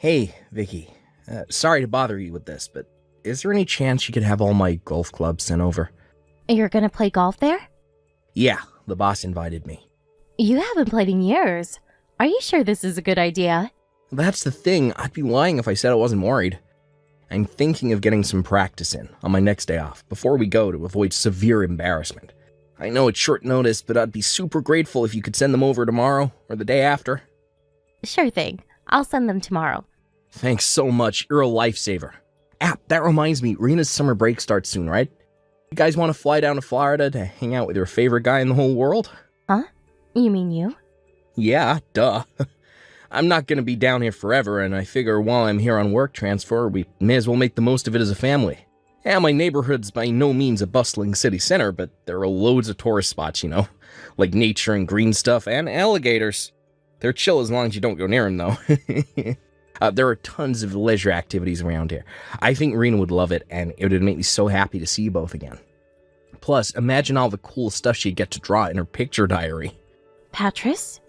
Hey, Vicky. Sorry to bother you with this, but is there any chance you could have all my golf clubs sent over? You're gonna play golf there? Yeah, the boss invited me. You haven't played in years. Are you sure this is a good idea? That's the thing, I'd be lying if I said I wasn't worried. I'm thinking of getting some practice in on my next day off, before we go to avoid severe embarrassment. I know it's short notice, but I'd be super grateful if you could send them over tomorrow, or the day after. Sure thing. I'll send them tomorrow. Thanks so much, you're a lifesaver. That reminds me, Rena's summer break starts soon, right? You guys want to fly down to Florida to hang out with your favorite guy in the whole world? Huh? You mean you? Yeah, duh. I'm not gonna be down here forever, and I figure while I'm here on work transfer, we may as well make the most of it as a family. Yeah, my neighborhood's by no means a bustling city center, but there are loads of tourist spots, like nature and green stuff, and alligators. They're chill as long as you don't go near them, though. There are tons of leisure activities around here. I think Rena would love it, and it would make me so happy to see you both again. Plus, imagine all the cool stuff she'd get to draw in her picture diary. Patris,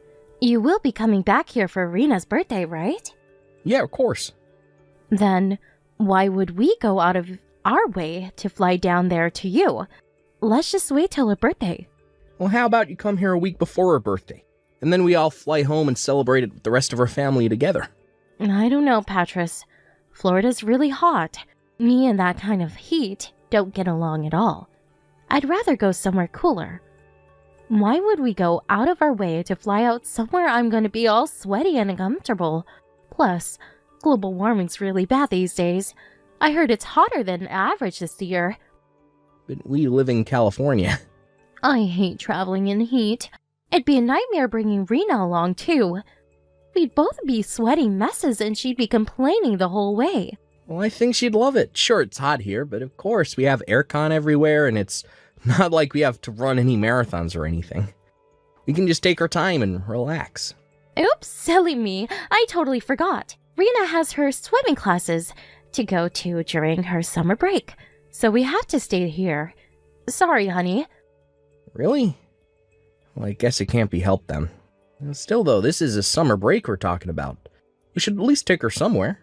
you will be coming back here for Rena's birthday, right? Yeah, of course. Then, why would we go out of our way to fly down there to you? Let's just wait till her birthday. Well, how about you come here a week before her birthday, and then we all fly home and celebrate it with the rest of our family together. I don't know, Patris. Florida's really hot. Me and that kind of heat don't get along at all. I'd rather go somewhere cooler. Why would we go out of our way to fly out somewhere I'm going to be all sweaty and uncomfortable? Plus, global warming's really bad these days. I heard it's hotter than average this year. But we live in California. I hate traveling in heat. It'd be a nightmare bringing Rena along, too. We'd both be sweating messes and she'd be complaining the whole way. Well, I think she'd love it. Sure, it's hot here, but of course we have aircon everywhere, and it's not like we have to run any marathons or anything. We can just take our time and relax. Oops, silly me. I totally forgot. Rena has her swimming classes to go to during her summer break, so we have to stay here. Sorry, honey. Really? Well, I guess it can't be helped then. Still, though, this is a summer break we're talking about. We should at least take her somewhere.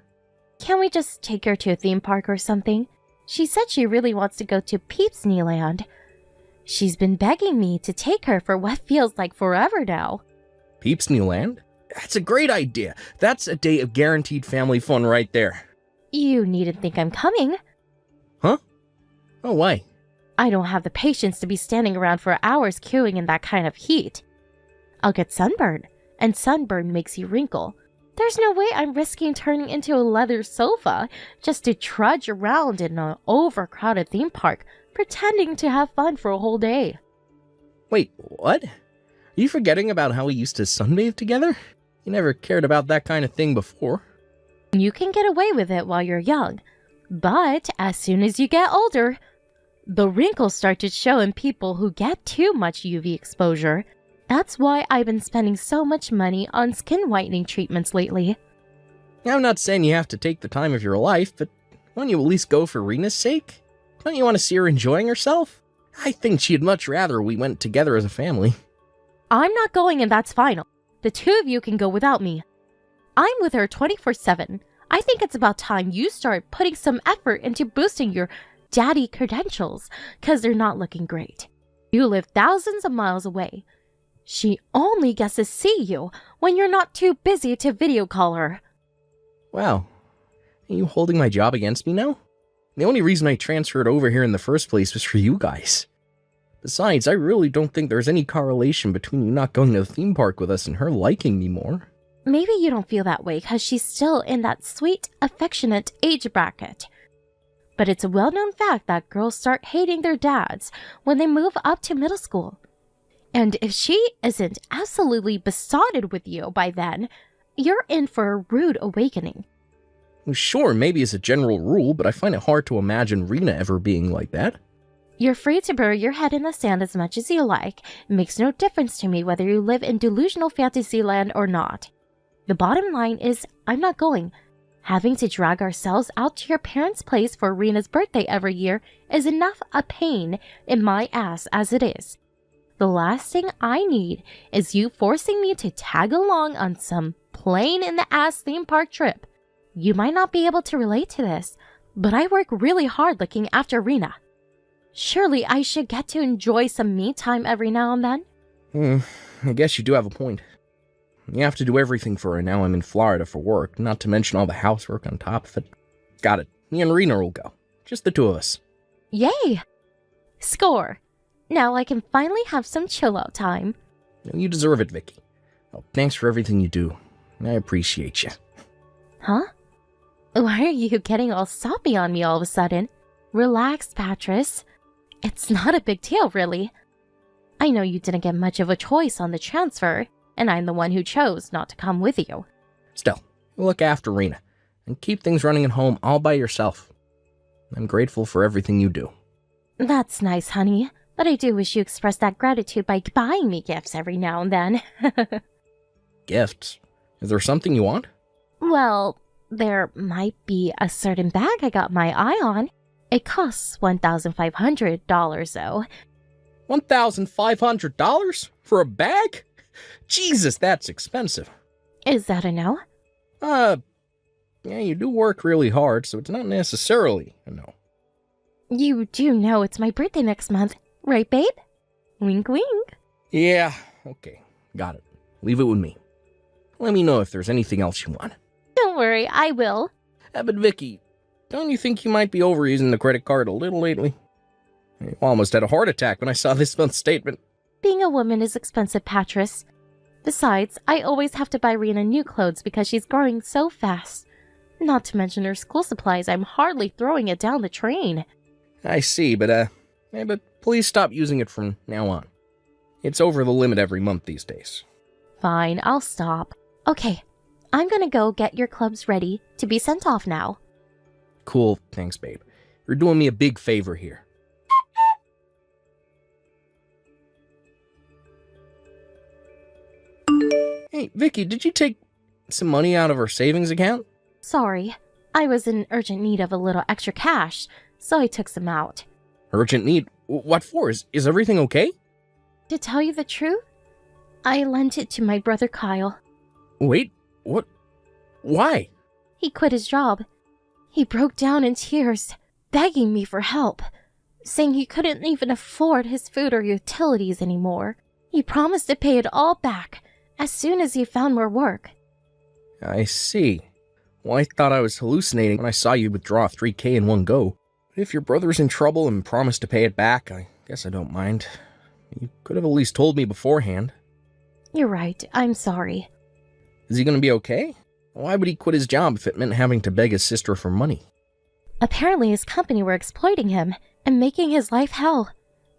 Can't we just take her to a theme park or something? She said she really wants to go to Peeps Land. She's been begging me to take her for what feels like forever now. Peeps Land? That's a great idea. That's a day of guaranteed family fun right there. You needn't think I'm coming. Huh? Oh, why? I don't have the patience to be standing around for hours queuing in that kind of heat. I'll get sunburned, and sunburn makes you wrinkle. There's no way I'm risking turning into a leather sofa just to trudge around in an overcrowded theme park, pretending to have fun for a whole day. Wait, what? Are you forgetting about how we used to sunbathe together? You never cared about that kind of thing before. You can get away with it while you're young, but as soon as you get older, the wrinkles start to show in people who get too much UV exposure. That's why I've been spending so much money on skin whitening treatments lately. I'm not saying you have to take the time of your life, but won't you at least go for Rena's sake? Don't you want to see her enjoying herself? I think she'd much rather we went together as a family. I'm not going, and that's final. The two of you can go without me. I'm with her 24/7. I think it's about time you start putting some effort into boosting your daddy credentials, because they're not looking great. You live thousands of miles away. She only gets to see you when you're not too busy to video call her. Wow. Are you holding my job against me now? The only reason I transferred over here in the first place was for you guys. Besides, I really don't think there's any correlation between you not going to the theme park with us and her liking me more. Maybe you don't feel that way because she's still in that sweet, affectionate age bracket. But it's a well-known fact that girls start hating their dads when they move up to middle school. And if she isn't absolutely besotted with you by then, you're in for a rude awakening. Well, sure, maybe as a general rule, but I find it hard to imagine Rena ever being like that. You're free to bury your head in the sand as much as you like. It makes no difference to me whether you live in delusional fantasy land or not. The bottom line is, I'm not going. Having to drag ourselves out to your parents' place for Rena's birthday every year is enough a pain in my ass as it is. The last thing I need is you forcing me to tag along on some plain-in-the-ass theme park trip. You might not be able to relate to this, but I work really hard looking after Rena. Surely I should get to enjoy some me time every now and then? I guess you do have a point. You have to do everything for her now I'm in Florida for work, not to mention all the housework on top of it. Got it. Me and Rena will go. Just the two of us. Yay! Score! Now I can finally have some chill-out time. You deserve it, Vicky. Well, thanks for everything you do. I appreciate you. Huh? Why are you getting all soppy on me all of a sudden? Relax, Patris. It's not a big deal, really. I know you didn't get much of a choice on the transfer, and I'm the one who chose not to come with you. Still, look after Rena, and keep things running at home all by yourself. I'm grateful for everything you do. That's nice, honey, but I do wish you expressed that gratitude by buying me gifts every now and then. Gifts? Is there something you want? Well, there might be a certain bag I got my eye on. It costs $1,500, though. $1,500? For a bag? Jesus, that's expensive. Is that a no? Yeah, you do work really hard, so it's not necessarily a no. You do know it's my birthday next month, right, babe? Wink, wink. Yeah, okay, got it. Leave it with me. Let me know if there's anything else you want. Don't worry, I will. But Vicky, don't you think you might be overusing the credit card a little lately? I almost had a heart attack when I saw this month's statement. Being a woman is expensive, Patris. Besides, I always have to buy Rena new clothes because she's growing so fast. Not to mention her school supplies, I'm hardly throwing it down the drain. I see, but please stop using it from now on. It's over the limit every month these days. Fine, I'll stop. Okay, I'm gonna go get your clubs ready to be sent off now. Cool, thanks, babe. You're doing me a big favor here. Hey, Vicky, did you take some money out of our savings account? Sorry, I was in urgent need of a little extra cash, so I took some out. Urgent need? What for? Is everything okay? To tell you the truth, I lent it to my brother Kyle. Wait, what? Why? He quit his job. He broke down in tears, begging me for help, saying he couldn't even afford his food or utilities anymore. He promised to pay it all back as soon as he found more work. I see. Well, I thought I was hallucinating when I saw you withdraw $3,000 in one go. But if your brother's in trouble and promised to pay it back, I guess I don't mind. You could have at least told me beforehand. You're right, I'm sorry. Is he gonna be okay? Why would he quit his job if it meant having to beg his sister for money? Apparently his company were exploiting him and making his life hell.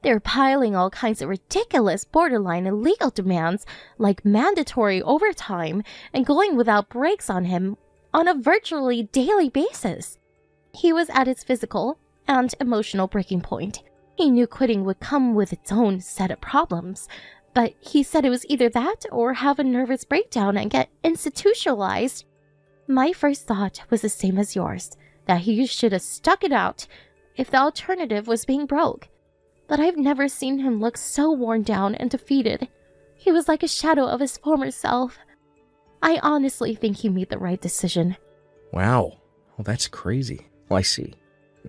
They were piling all kinds of ridiculous, borderline illegal demands like mandatory overtime and going without breaks on him on a virtually daily basis. He was at his physical and emotional breaking point. He knew quitting would come with its own set of problems, but he said it was either that or have a nervous breakdown and get institutionalized. My first thought was the same as yours, that he should have stuck it out if the alternative was being broke. But I've never seen him look so worn down and defeated. He was like a shadow of his former self. I honestly think he made the right decision. Wow. Well, that's crazy. Well, I see.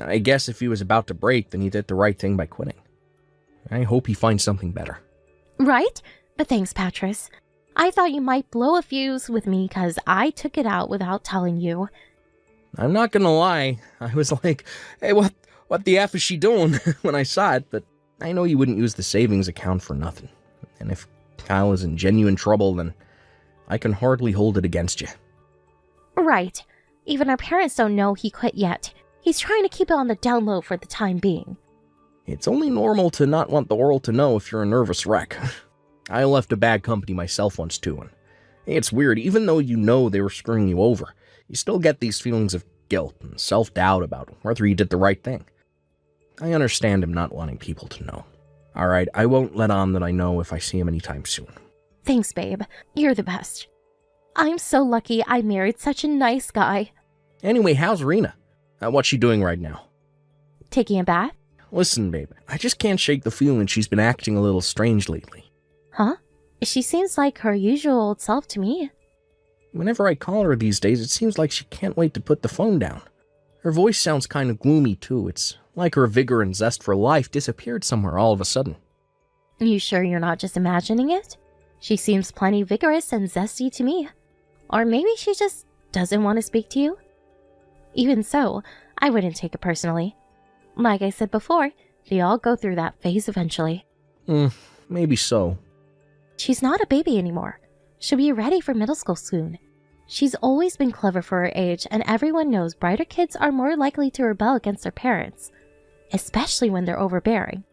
I guess if he was about to break, then he did the right thing by quitting. I hope he finds something better. Right? But thanks, Patris. I thought you might blow a fuse with me because I took it out without telling you. I'm not gonna lie. I was like, hey, what the F is she doing when I saw it, but I know you wouldn't use the savings account for nothing. And if Kyle is in genuine trouble, then I can hardly hold it against you. Right. Even our parents don't know he quit yet. He's trying to keep it on the down low for the time being. It's only normal to not want the world to know if you're a nervous wreck. I left a bad company myself once too, and it's weird, even though you know they were screwing you over, you still get these feelings of guilt and self-doubt about whether you did the right thing. I understand him not wanting people to know. Alright, I won't let on that I know if I see him anytime soon. Thanks, babe. You're the best. I'm so lucky I married such a nice guy. Anyway, how's Rena? What's she doing right now? Taking a bath? Listen, babe, I just can't shake the feeling she's been acting a little strange lately. Huh? She seems like her usual old self to me. Whenever I call her these days, it seems like she can't wait to put the phone down. Her voice sounds kind of gloomy, too. It's like her vigor and zest for life disappeared somewhere all of a sudden. You sure you're not just imagining it? She seems plenty vigorous and zesty to me. Or maybe she just doesn't want to speak to you? Even so, I wouldn't take it personally. Like I said before, they all go through that phase eventually. Maybe so. She's not a baby anymore. She'll be ready for middle school soon. She's always been clever for her age, and everyone knows brighter kids are more likely to rebel against their parents, especially when they're overbearing.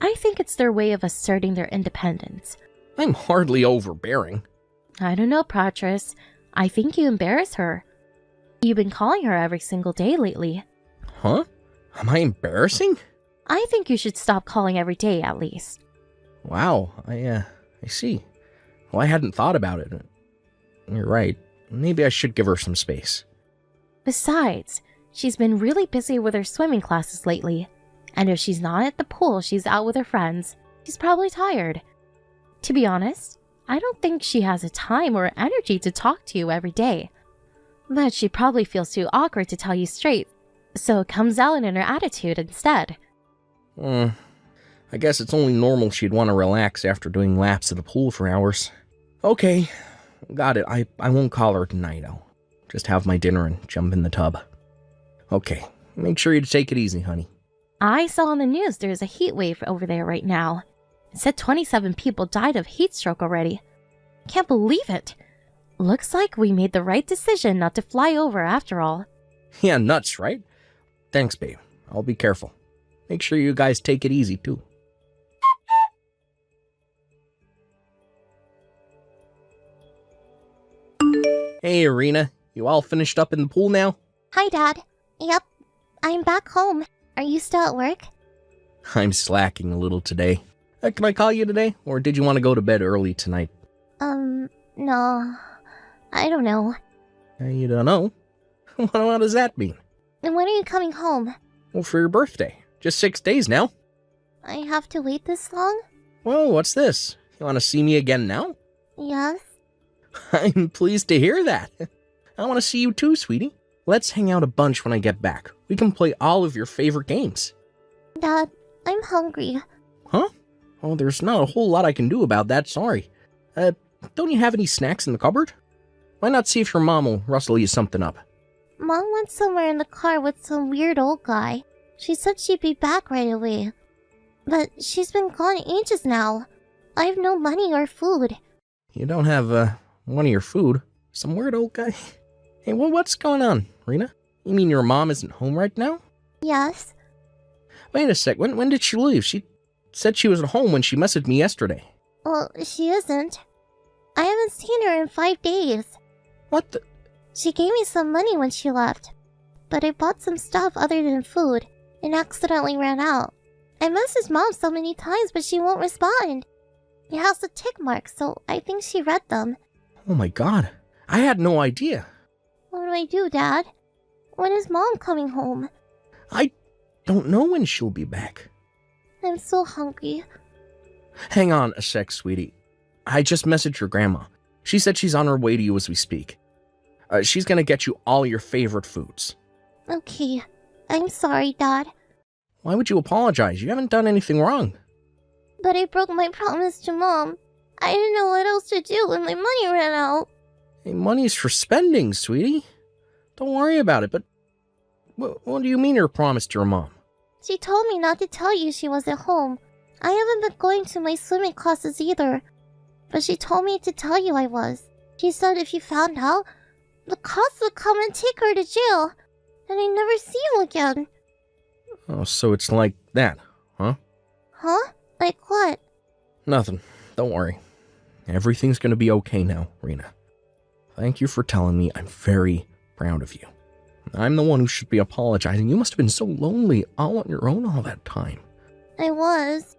I think it's their way of asserting their independence. I'm hardly overbearing. I don't know, Patris. I think you embarrass her. You've been calling her every single day lately. Huh? Am I embarrassing? I think you should stop calling every day, at least. Wow, I see. Well, I hadn't thought about it. You're right. Maybe I should give her some space. Besides, she's been really busy with her swimming classes lately. And if she's not at the pool, she's out with her friends. She's probably tired. To be honest, I don't think she has the time or energy to talk to you every day. But she probably feels too awkward to tell you straight, so it comes out in her attitude instead. I guess it's only normal she'd want to relax after doing laps at the pool for hours. Okay, got it. I won't call her tonight. I'll just have my dinner and jump in the tub. Okay, make sure you take it easy, honey. I saw on the news there's a heat wave over there right now. It said 27 people died of heat stroke already. Can't believe it. Looks like we made the right decision not to fly over after all. Yeah, nuts, right? Thanks, babe. I'll be careful. Make sure you guys take it easy, too. Hey, Irina. You all finished up in the pool now? Hi, Dad. Yep, I'm back home. Are you still at work? I'm slacking a little today. Can I call you today? Or did you want to go to bed early tonight? No. I don't know. You don't know? What does that mean? And when are you coming home? Well, for your birthday. Just 6 days now. I have to wait this long? Well, what's this? You want to see me again now? Yes. I'm pleased to hear that. I want to see you too, sweetie. Let's hang out a bunch when I get back. We can play all of your favorite games. Dad, I'm hungry. Huh? Oh, there's not a whole lot I can do about that, sorry. Don't you have any snacks in the cupboard? Why not see if your mom will rustle you something up? Mom went somewhere in the car with some weird old guy. She said she'd be back right away. But she's been gone ages now. I have no money or food. You don't have, one of your food? Some weird old guy? Hey, well, what's going on, Rena? You mean your mom isn't home right now? Yes. Wait a sec, when did she leave? She said she was at home when she messaged me yesterday. Well, she isn't. I haven't seen her in 5 days. What the? She gave me some money when she left. But I bought some stuff other than food and accidentally ran out. I messaged Mom so many times, but she won't respond. It has a tick mark, so I think she read them. Oh my god, I had no idea. What do I do, Dad? When is Mom coming home? I don't know when she'll be back. I'm so hungry. Hang on a sec, sweetie. I just messaged your grandma. She said she's on her way to you as we speak. She's gonna get you all your favorite foods. Okay. I'm sorry, Dad. Why would you apologize? You haven't done anything wrong. But I broke my promise to Mom. I didn't know what else to do when my money ran out. Hey, money's for spending, sweetie. Don't worry about it, but what do you mean your promise to your mom? She told me not to tell you she was at home. I haven't been going to my swimming classes either. But she told me to tell you I was. She said if you found out, the cops would come and take her to jail. And I'd never see you again. Oh, so it's like that, huh? Huh? Like what? Nothing. Don't worry. Everything's gonna be okay now, Rena. Thank you for telling me. I'm very proud of you. I'm the one who should be apologizing. You must have been so lonely all on your own all that time. I was.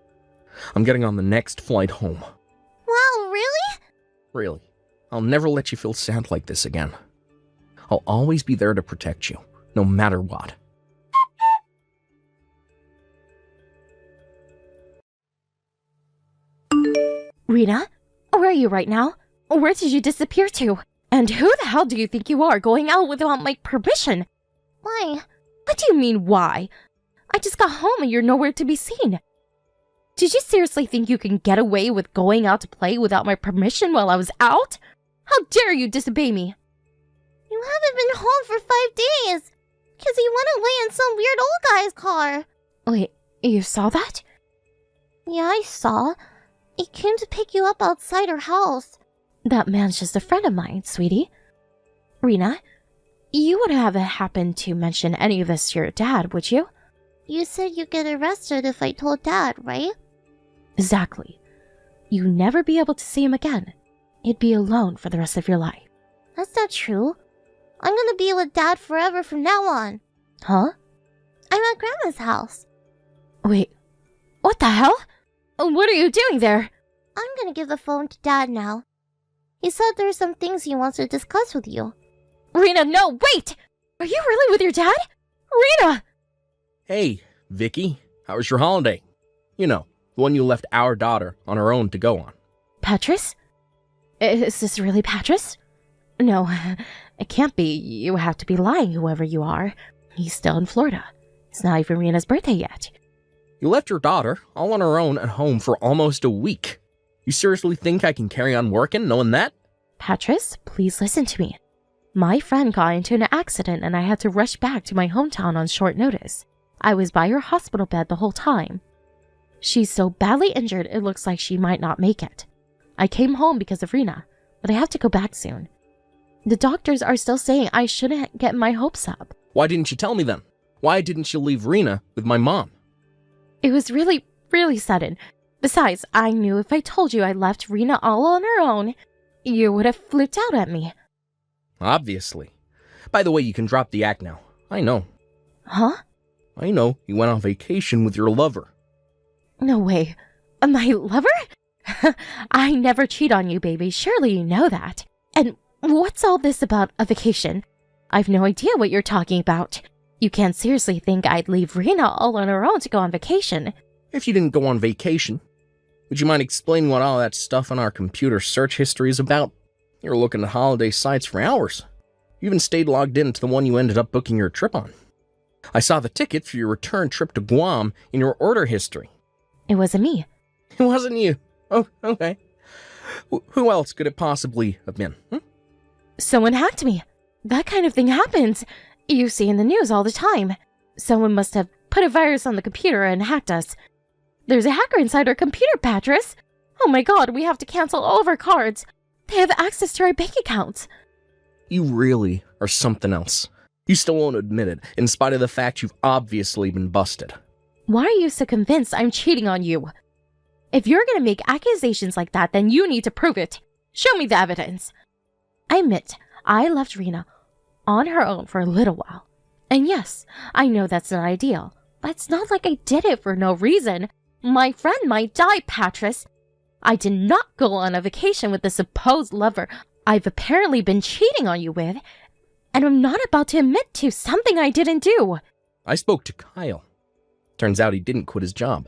I'm getting on the next flight home. Wow, really? Really. I'll never let you feel sad like this again. I'll always be there to protect you, no matter what. Rena, where are you right now? Where did you disappear to? And who the hell do you think you are going out without my permission? Why? What do you mean, why? I just got home and you're nowhere to be seen. Did you seriously think you can get away with going out to play without my permission while I was out? How dare you disobey me? You haven't been home for 5 days. Because you went away in some weird old guy's car. Wait, you saw that? Yeah, I saw. He came to pick you up outside her house. That man's just a friend of mine, sweetie. Rena, you wouldn't have happened to mention any of this to your dad, would you? You said you'd get arrested if I told Dad, right? Exactly. You'd never be able to see him again. He'd be alone for the rest of your life. That's not true. I'm gonna be with Dad forever from now on. Huh? I'm at Grandma's house. Wait, what the hell? What are you doing there? I'm gonna give the phone to Dad now. He said there's some things he wants to discuss with you. Rena, no, wait! Are you really with your dad? Rena! Hey, Vicky, how was your holiday? You know, the one you left our daughter on her own to go on. Patris? Is this really Patris? No, it can't be. You have to be lying, whoever you are. He's still in Florida. It's not even Rena's birthday yet. You left your daughter all on her own at home for almost a week. You seriously think I can carry on working knowing that? Patris, please listen to me. My friend got into an accident and I had to rush back to my hometown on short notice. I was by her hospital bed the whole time. She's so badly injured it looks like she might not make it. I came home because of Rena, but I have to go back soon. The doctors are still saying I shouldn't get my hopes up. Why didn't you tell me then? Why didn't you leave Rena with my mom? It was really sudden. Besides, I knew if I told you I left Rena all on her own, you would have flipped out at me. Obviously. By the way, you can drop the act now. I know. Huh? I know you went on vacation with your lover. No way. My lover? I never cheat on you, baby. Surely you know that. And what's all this about a vacation? I've no idea what you're talking about. You can't seriously think I'd leave Rena all on her own to go on vacation. If you didn't go on vacation, would you mind explaining what all that stuff on our computer search history is about? You were looking at holiday sites for hours. You even stayed logged in to the one you ended up booking your trip on. I saw the ticket for your return trip to Guam in your order history. It wasn't me. It wasn't you. Oh, okay. Who else could it possibly have been? Someone hacked me. That kind of thing happens. You see in the news all the time. Someone must have put a virus on the computer and hacked us. There's a hacker inside our computer, Patris. Oh my god, we have to cancel all of our cards. They have access to our bank accounts. You really are something else. You still won't admit it, in spite of the fact you've obviously been busted. Why are you so convinced I'm cheating on you? If you're gonna make accusations like that, then you need to prove it. Show me the evidence. I admit, I left Rena on her own for a little while. And yes, I know that's not ideal, but it's not like I did it for no reason. My friend might die, Patris. I did not go on a vacation with the supposed lover I've apparently been cheating on you with, and I'm not about to admit to something I didn't do. I spoke to Kyle. Turns out he didn't quit his job.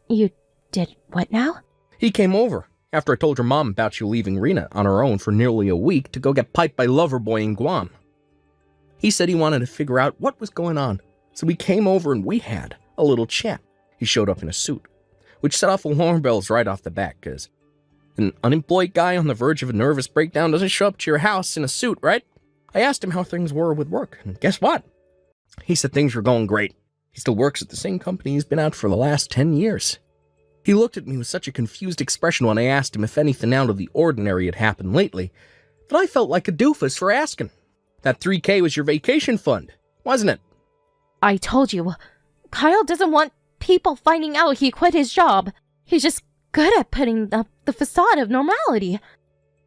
You did what now? He came over after I told your mom about you leaving Rena on her own for nearly a week to go get piped by Loverboy in Guam. He said he wanted to figure out what was going on, so we came over and we had a little chat. He showed up in a suit, which set off alarm bells right off the bat, because an unemployed guy on the verge of a nervous breakdown doesn't show up to your house in a suit, right? I asked him how things were with work, and guess what? He said things were going great. He still works at the same company he's been at for the last 10 years. He looked at me with such a confused expression when I asked him if anything out of the ordinary had happened lately, that I felt like a doofus for asking. That $3,000 was your vacation fund, wasn't it? I told you, Kyle doesn't want people finding out he quit his job. He's just good at putting up the facade of normality.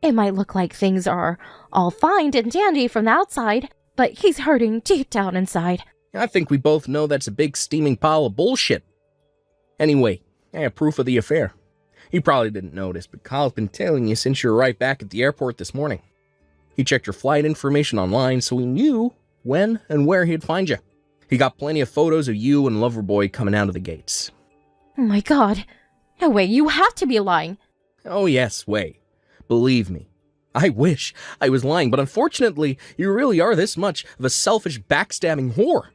It might look like things are all fine and dandy from the outside, but he's hurting deep down inside. I think we both know that's a big steaming pile of bullshit. Anyway, I have proof of the affair. You probably didn't notice, but Kyle's been tailing you since you were right back at the airport this morning. He checked your flight information online, so he knew when and where he'd find you. He got plenty of photos of you and Loverboy coming out of the gates. Oh my god. No way, you have to be lying. Oh yes, way. Believe me. I wish I was lying, but unfortunately, you really are this much of a selfish, backstabbing whore.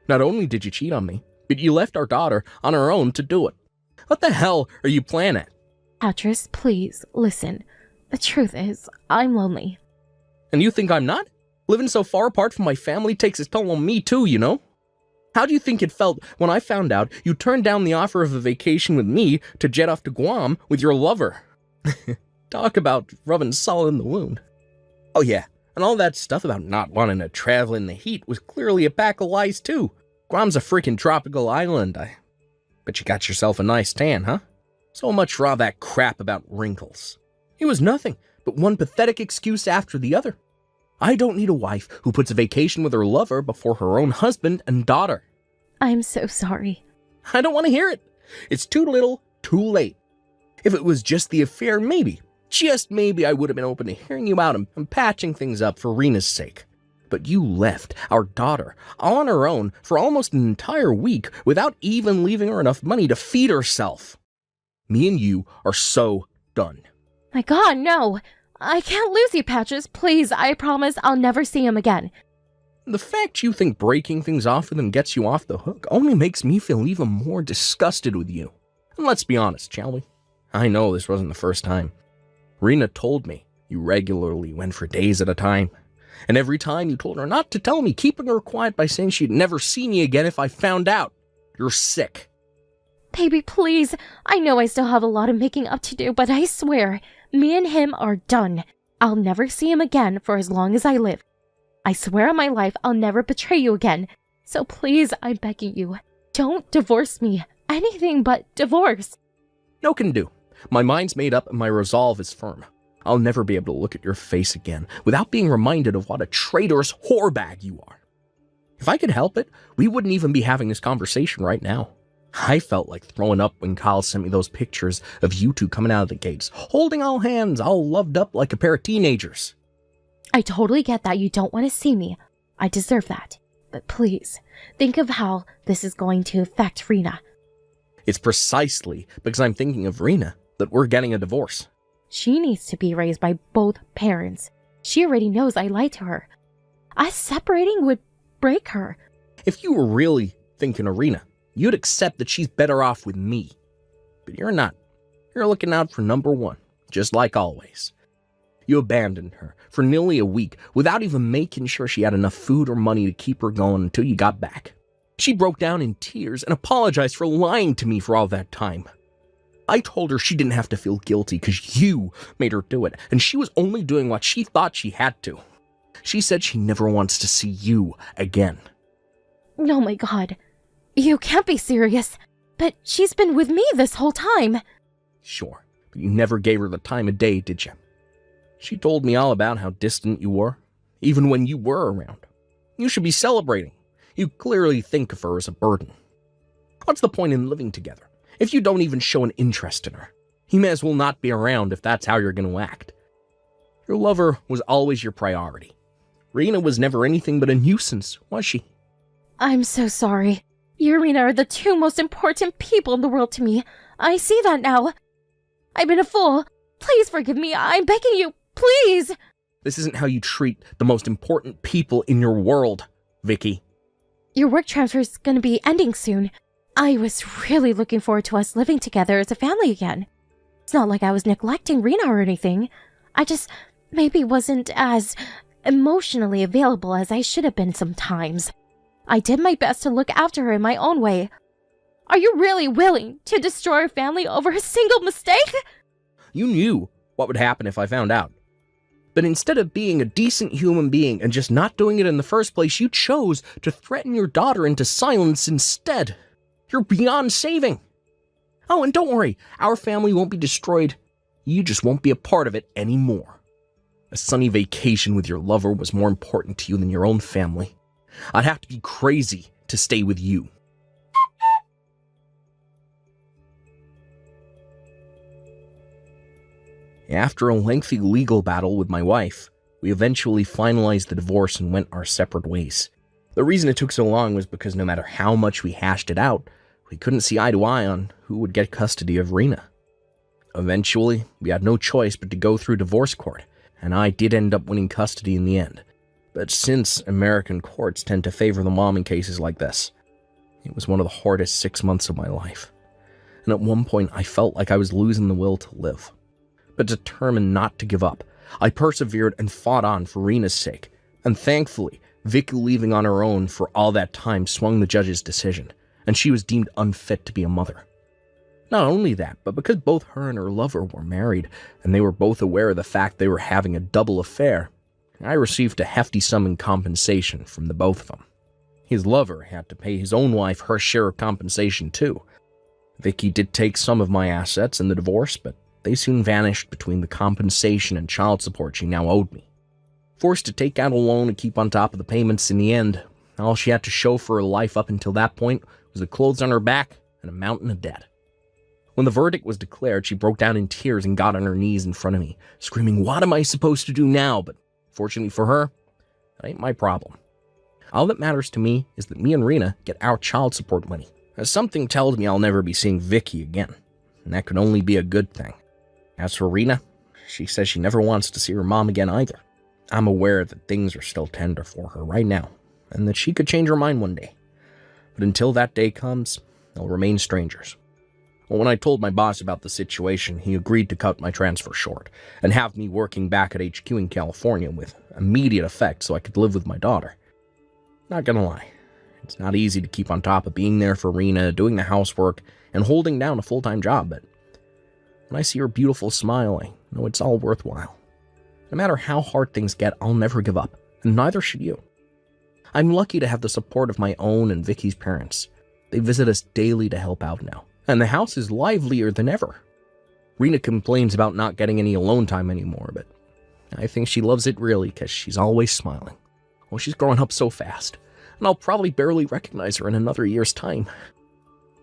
Not only did you cheat on me, but you left our daughter on her own to do it. What the hell are you planning? Patras, please, listen. The truth is, I'm lonely. And you think I'm not? Living so far apart from my family takes its toll on me too, you know? How do you think it felt when I found out you turned down the offer of a vacation with me to jet off to Guam with your lover? Talk about rubbing salt in the wound. Oh yeah, and all that stuff about not wanting to travel in the heat was clearly a pack of lies too. Guam's a freaking tropical island. I bet you got yourself a nice tan, huh? So much for all that crap about wrinkles. It was nothing but one pathetic excuse after the other. I don't need a wife who puts a vacation with her lover before her own husband and daughter. I'm so sorry. I don't want to hear it. It's too little, too late. If it was just the affair, maybe, just maybe I would have been open to hearing you out and patching things up for Rena's sake. But you left our daughter all on her own for almost an entire week without even leaving her enough money to feed herself. Me and you are so done. My God, no! I can't lose you, Patras. Please, I promise I'll never see him again. The fact you think breaking things off with him gets you off the hook only makes me feel even more disgusted with you. And let's be honest, shall we? I know this wasn't the first time. Rena told me you regularly went for days at a time. And every time you told her not to tell me, keeping her quiet by saying she'd never see me again if I found out. You're sick. Baby, please. I know I still have a lot of making up to do, but I swear, me and him are done. I'll never see him again for as long as I live. I swear on my life I'll never betray you again. So please, I'm begging you, don't divorce me. Anything but divorce. No can do. My mind's made up and my resolve is firm. I'll never be able to look at your face again without being reminded of what a traitorous whorebag you are. If I could help it, we wouldn't even be having this conversation right now. I felt like throwing up when Kyle sent me those pictures of you two coming out of the gates, holding all hands, all loved up like a pair of teenagers. I totally get that you don't want to see me. I deserve that. But please, think of how this is going to affect Rena. It's precisely because I'm thinking of Rena that we're getting a divorce. She needs to be raised by both parents. She already knows I lied to her. Us separating would break her. If you were really thinking of Rena, you'd accept that she's better off with me. But you're not. You're looking out for number one, just like always. You abandoned her for nearly a week without even making sure she had enough food or money to keep her going until you got back. She broke down in tears and apologized for lying to me for all that time. I told her she didn't have to feel guilty because you made her do it, and she was only doing what she thought she had to. She said she never wants to see you again. Oh my God. You can't be serious. But she's been with me this whole time. Sure, but you never gave her the time of day, did you? She told me all about how distant you were, even when you were around. You should be celebrating. You clearly think of her as a burden. What's the point in living together if you don't even show an interest in her? He may as well not be around if that's how you're going to act. Your lover was always your priority. Rena was never anything but a nuisance, was she? I'm so sorry. You and Rena are the two most important people in the world to me. I see that now. I've been a fool. Please forgive me. I'm begging you. Please. This isn't how you treat the most important people in your world, Vicky. Your work transfer is going to be ending soon. I was really looking forward to us living together as a family again. It's not like I was neglecting Rena or anything. I just maybe wasn't as emotionally available as I should have been sometimes. I did my best to look after her in my own way. Are you really willing to destroy our family over a single mistake? You knew what would happen if I found out. But instead of being a decent human being and just not doing it in the first place, you chose to threaten your daughter into silence instead. You're beyond saving. Oh, and don't worry, our family won't be destroyed. You just won't be a part of it anymore. A sunny vacation with your lover was more important to you than your own family. I'd have to be crazy to stay with you. After a lengthy legal battle with my wife, we eventually finalized the divorce and went our separate ways. The reason it took so long was because no matter how much we hashed it out, we couldn't see eye to eye on who would get custody of Rena. Eventually, we had no choice but to go through divorce court, and I did end up winning custody in the end. But since American courts tend to favor the mom in cases like this, it was one of the hardest 6 months of my life. And at one point, I felt like I was losing the will to live. But determined not to give up, I persevered and fought on for Rena's sake. And thankfully, Vicky leaving on her own for all that time swung the judge's decision, and she was deemed unfit to be a mother. Not only that, but because both her and her lover were married, and they were both aware of the fact they were having a double affair, I received a hefty sum in compensation from the both of them. His lover had to pay his own wife her share of compensation too. Vicky did take some of my assets in the divorce, but they soon vanished between the compensation and child support she now owed me. Forced to take out a loan and keep on top of the payments in the end, all she had to show for her life up until that point was the clothes on her back and a mountain of debt. When the verdict was declared, she broke down in tears and got on her knees in front of me, screaming, "What am I supposed to do now?" But fortunately for her, that ain't my problem. All that matters to me is that me and Rena get our child support money, as something tells me I'll never be seeing Vicky again, and that could only be a good thing. As for Rena, she says she never wants to see her mom again either. I'm aware that things are still tender for her right now, and that she could change her mind one day. But until that day comes, they'll remain strangers. Well, when I told my boss about the situation, he agreed to cut my transfer short and have me working back at HQ in California with immediate effect so I could live with my daughter. Not gonna lie, it's not easy to keep on top of being there for Rena, doing the housework, and holding down a full-time job, but when I see her beautiful smile, I know it's all worthwhile. No matter how hard things get, I'll never give up, and neither should you. I'm lucky to have the support of my own and Vicky's parents. They visit us daily to help out now, and the house is livelier than ever. Rena complains about not getting any alone time anymore, but I think she loves it really because she's always smiling. Well, she's growing up so fast, and I'll probably barely recognize her in another year's time.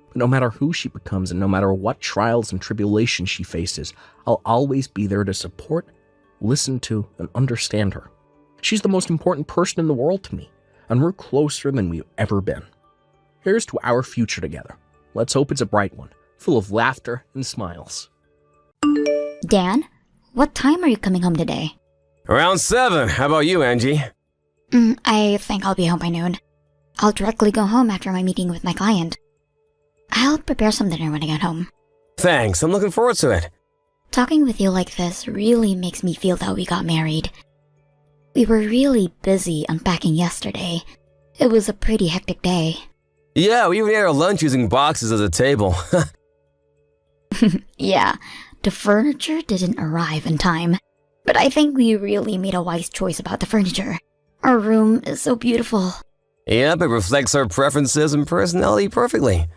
But no matter who she becomes and no matter what trials and tribulations she faces, I'll always be there to support, listen to, and understand her. She's the most important person in the world to me, and we're closer than we've ever been. Here's to our future together. Let's hope it's a bright one, full of laughter and smiles. Dan, what time are you coming home today? Around 7. How about you, Angie? I think I'll be home by noon. I'll directly go home after my meeting with my client. I'll prepare some dinner when I get home. Thanks, I'm looking forward to it. Talking with you like this really makes me feel that we got married. We were really busy unpacking yesterday. It was a pretty hectic day. Yeah, we even ate our lunch using boxes as a table. Yeah, the furniture didn't arrive in time. But I think we really made a wise choice about the furniture. Our room is so beautiful. Yep, it reflects our preferences and personality perfectly.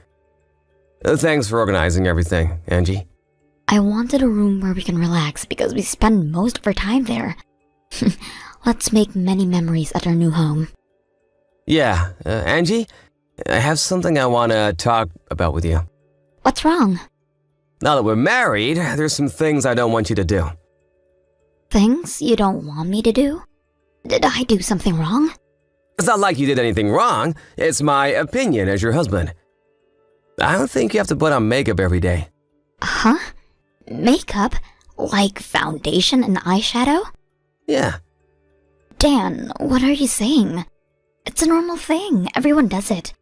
Thanks for organizing everything, Angie. I wanted a room where we can relax because we spend most of our time there. Let's make many memories at our new home. Yeah, Angie, I have something I want to talk about with you. What's wrong? Now that we're married, there's some things I don't want you to do. Things you don't want me to do? Did I do something wrong? It's not like you did anything wrong. It's my opinion as your husband. I don't think you have to put on makeup every day. Huh? Makeup? Like foundation and eyeshadow? Yeah. Dan, what are you saying? It's a normal thing. Everyone does it.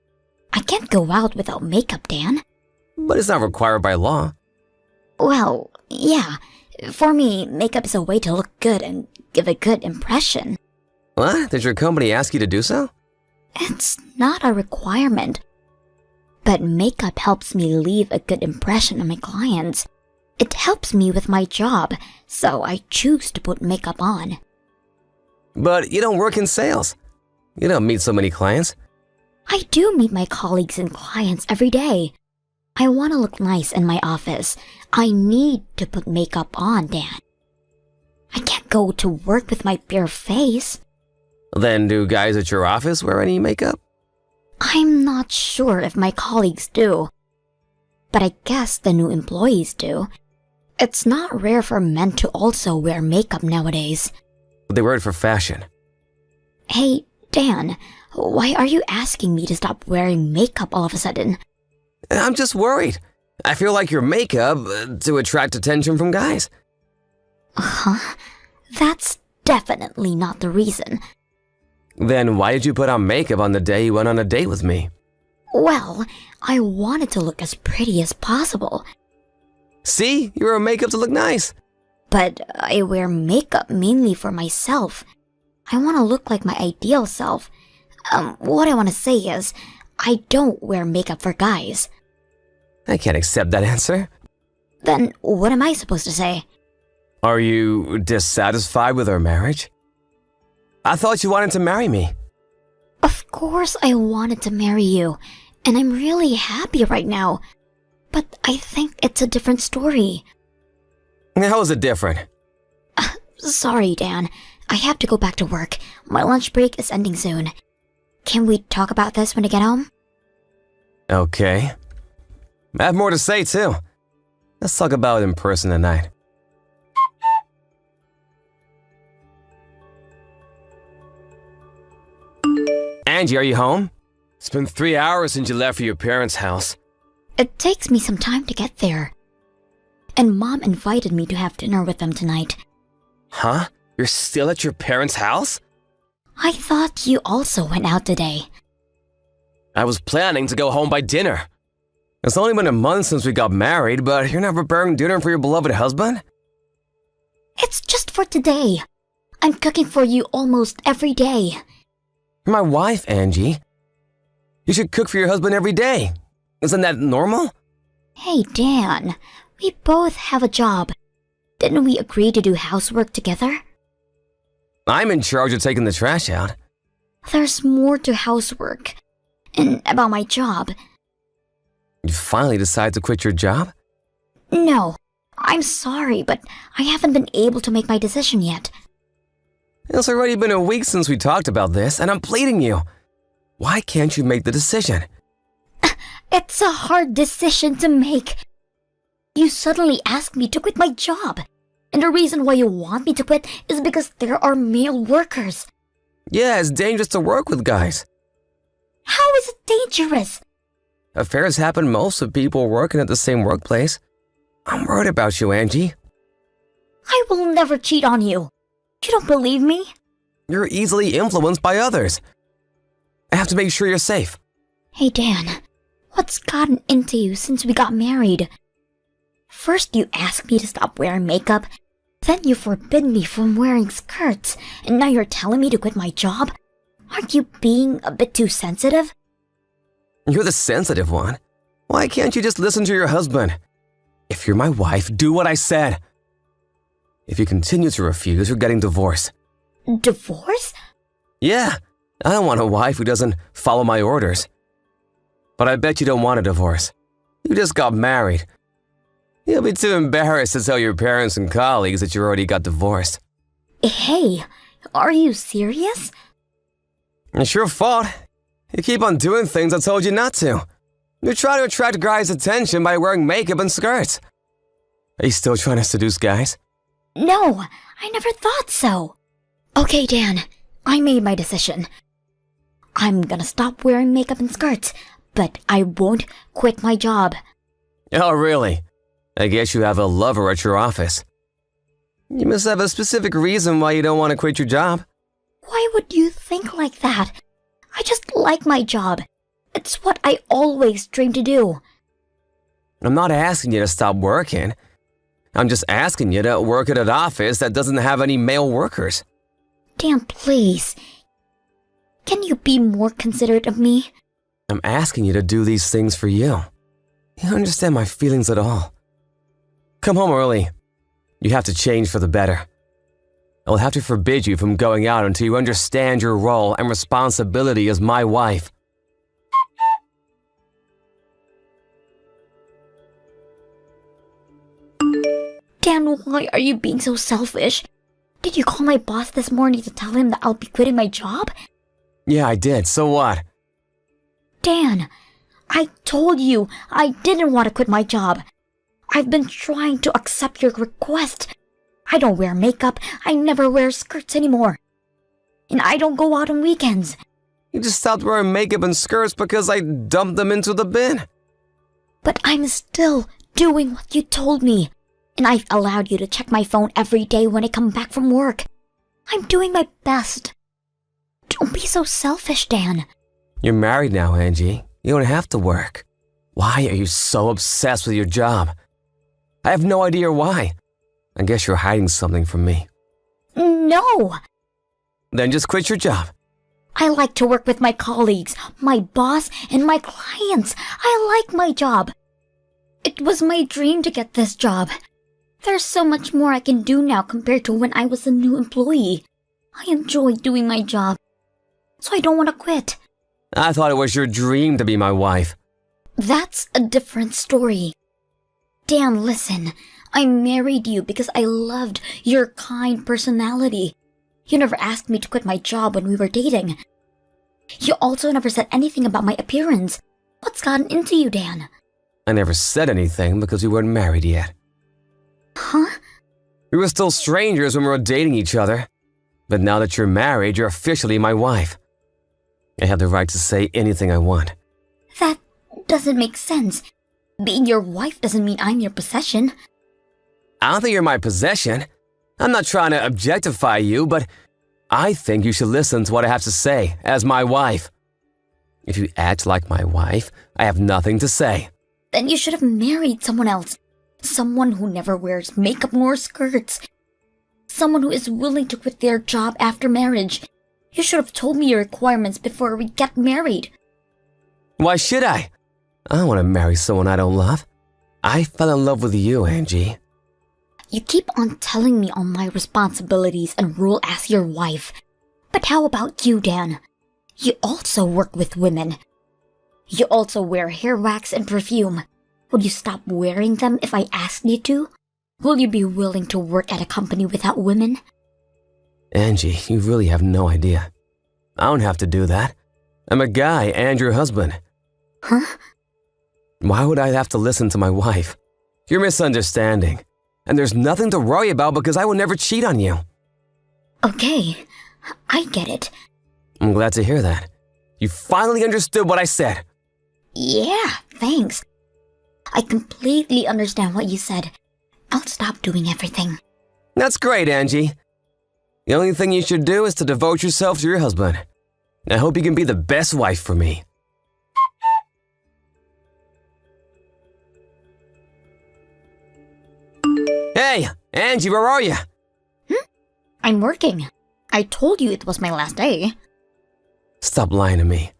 I can't go out without makeup, Dan. But it's not required by law. Well, yeah. For me, makeup is a way to look good and give a good impression. What? Did your company ask you to do so? It's not a requirement. But makeup helps me leave a good impression on my clients. It helps me with my job, so I choose to put makeup on. But you don't work in sales. You don't meet so many clients. I do meet my colleagues and clients every day. I want to look nice in my office. I need to put makeup on, Dan. I can't go to work with my bare face. Then do guys at your office wear any makeup? I'm not sure if my colleagues do. But I guess the new employees do. It's not rare for men to also wear makeup nowadays. They wear it for fashion. Hey, Dan, why are you asking me to stop wearing makeup all of a sudden? I'm just worried. I feel like your makeup to attract attention from guys. Huh? That's definitely not the reason. Then why did you put on makeup on the day you went on a date with me? Well, I wanted to look as pretty as possible. See? You wear makeup to look nice. But I wear makeup mainly for myself. I want to look like my ideal self. What I want to say is, I don't wear makeup for guys. I can't accept that answer. Then what am I supposed to say? Are you dissatisfied with our marriage? I thought you wanted to marry me. Of course I wanted to marry you, and I'm really happy right now. But I think it's a different story. How is it different? Sorry, Dan. I have to go back to work. My lunch break is ending soon. Can we talk about this when I get home? Okay. I have more to say, too. Let's talk about it in person tonight. Angie, are you home? It's been 3 hours since you left for your parents' house. It takes me some time to get there. And Mom invited me to have dinner with them tonight. Huh? You're still at your parents' house? I thought you also went out today. I was planning to go home by dinner. It's only been a month since we got married, but you're not preparing dinner for your beloved husband? It's just for today. I'm cooking for you almost every day. You're my wife, Angie. You should cook for your husband every day. Isn't that normal? Hey, Dan. We both have a job. Didn't we agree to do housework together? I'm in charge of taking the trash out. There's more to housework. And about my job. You finally decide to quit your job? No, I'm sorry, but I haven't been able to make my decision yet. It's already been a week since we talked about this, and I'm pleading you. Why can't you make the decision? It's a hard decision to make. You suddenly ask me to quit my job. And the reason why you want me to quit is because there are male workers. Yeah, it's dangerous to work with guys. How is it dangerous? Affairs happen most with people working at the same workplace. I'm worried about you, Angie. I will never cheat on you. You don't believe me? You're easily influenced by others. I have to make sure you're safe. Hey, Dan. What's gotten into you since we got married? First you ask me to stop wearing makeup, then you forbid me from wearing skirts, and now you're telling me to quit my job? Aren't you being a bit too sensitive? You're the sensitive one. Why can't you just listen to your husband? If you're my wife, do what I said. If you continue to refuse, you're getting divorced. Divorce? Yeah, I don't want a wife who doesn't follow my orders. But I bet you don't want a divorce. You just got married. You'll be too embarrassed to tell your parents and colleagues that you already got divorced. Hey, are you serious? It's your fault. You keep on doing things I told you not to. You try to attract guys' attention by wearing makeup and skirts. Are you still trying to seduce guys? No, I never thought so. Okay, Dan, I made my decision. I'm gonna stop wearing makeup and skirts, but I won't quit my job. Oh, really? I guess you have a lover at your office. You must have a specific reason why you don't want to quit your job. Why would you think like that? I just like my job. It's what I always dreamed to do. I'm not asking you to stop working. I'm just asking you to work at an office that doesn't have any male workers. Dan, please. Can you be more considerate of me? I'm asking you to do these things for you. You don't understand my feelings at all. Come home early. You have to change for the better. I will have to forbid you from going out until you understand your role and responsibility as my wife. Dan, why are you being so selfish? Did you call my boss this morning to tell him that I'll be quitting my job? Yeah, I did. So what? Dan, I told you I didn't want to quit my job. I've been trying to accept your request. I don't wear makeup. I never wear skirts anymore. And I don't go out on weekends. You just stopped wearing makeup and skirts because I dumped them into the bin. But I'm still doing what you told me. And I've allowed you to check my phone every day when I come back from work. I'm doing my best. Don't be so selfish, Dan. You're married now, Angie. You don't have to work. Why are you so obsessed with your job? I have no idea why. I guess you're hiding something from me. No! Then just quit your job. I like to work with my colleagues, my boss, and my clients. I like my job. It was my dream to get this job. There's so much more I can do now compared to when I was a new employee. I enjoy doing my job, so I don't want to quit. I thought it was your dream to be my wife. That's a different story. Dan, listen. I married you because I loved your kind personality. You never asked me to quit my job when we were dating. You also never said anything about my appearance. What's gotten into you, Dan? I never said anything because we weren't married yet. Huh? We were still strangers when we were dating each other. But now that you're married, you're officially my wife. I have the right to say anything I want. That doesn't make sense. Being your wife doesn't mean I'm your possession. I don't think you're my possession. I'm not trying to objectify you, but I think you should listen to what I have to say as my wife. If you act like my wife, I have nothing to say. Then you should have married someone else. Someone who never wears makeup nor skirts. Someone who is willing to quit their job after marriage. You should have told me your requirements before we get married. Why should I? I don't want to marry someone I don't love. I fell in love with you, Angie. You keep on telling me all my responsibilities and rule as your wife. But how about you, Dan? You also work with women. You also wear hair wax and perfume. Would you stop wearing them if I asked you to? Will you be willing to work at a company without women? Angie, you really have no idea. I don't have to do that. I'm a guy and your husband. Huh? Why would I have to listen to my wife? You're misunderstanding. And there's nothing to worry about because I will never cheat on you. Okay, I get it. I'm glad to hear that. You finally understood what I said. Yeah, thanks. I completely understand what you said. I'll stop doing everything. That's great, Angie. The only thing you should do is to devote yourself to your husband. I hope you can be the best wife for me. Hey, Angie, where are you? I'm working. I told you it was my last day. Stop lying to me.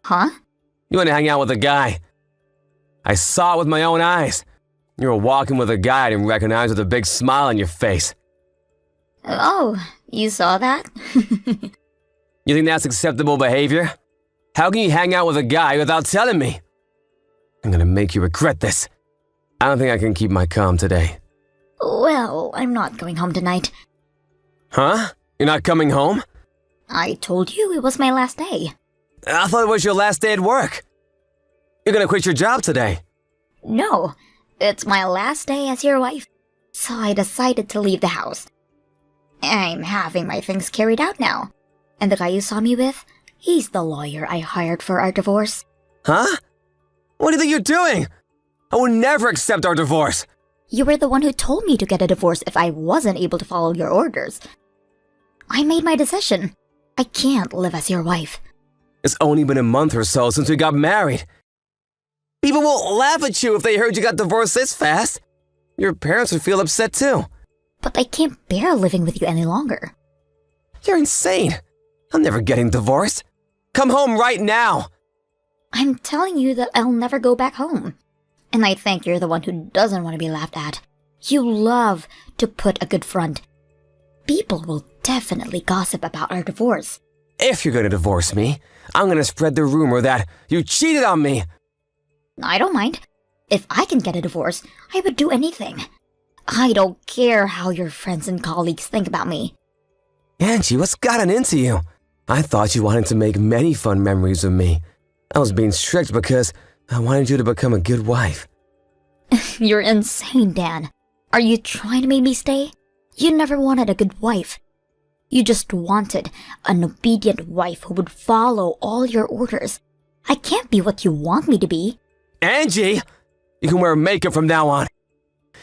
Huh? You want to hang out with a guy. I saw it with my own eyes. You were walking with a guy I didn't recognize with a big smile on your face. Oh, you saw that? You think that's acceptable behavior? How can you hang out with a guy without telling me? I'm gonna make you regret this. I don't think I can keep my calm today. Well, I'm not going home tonight. Huh? You're not coming home? I told you it was my last day. I thought it was your last day at work. You're gonna quit your job today. No, it's my last day as your wife. So I decided to leave the house. I'm having my things carried out now. And the guy you saw me with, he's the lawyer I hired for our divorce. Huh? What do you think you're doing? I would never accept our divorce. You were the one who told me to get a divorce if I wasn't able to follow your orders. I made my decision. I can't live as your wife. It's only been a month or so since we got married. People will laugh at you if they heard you got divorced this fast. Your parents would feel upset too. But I can't bear living with you any longer. You're insane. I'm never getting divorced. Come home right now. I'm telling you that I'll never go back home. And I think you're the one who doesn't want to be laughed at. You love to put a good front. People will definitely gossip about our divorce. If you're gonna divorce me, I'm gonna spread the rumor that you cheated on me. I don't mind. If I can get a divorce, I would do anything. I don't care how your friends and colleagues think about me. Angie, what's gotten into you? I thought you wanted to make many fun memories with me. I was being strict because I wanted you to become a good wife. You're insane, Dan. Are you trying to make me stay? You never wanted a good wife. You just wanted an obedient wife who would follow all your orders. I can't be what you want me to be. Angie! You can wear makeup from now on.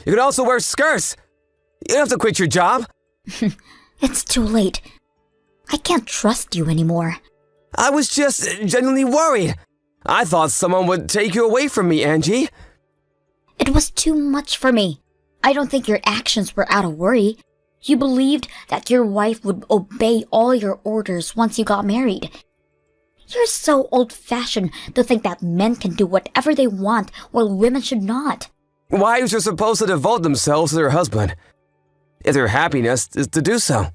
You can also wear skirts. You don't have to quit your job. It's too late. I can't trust you anymore. I was just genuinely worried. I thought someone would take you away from me, Angie. It was too much for me. I don't think your actions were out of worry. You believed that your wife would obey all your orders once you got married. You're so old-fashioned to think that men can do whatever they want while women should not. Wives are supposed to devote themselves to their husband, if their happiness is to do so.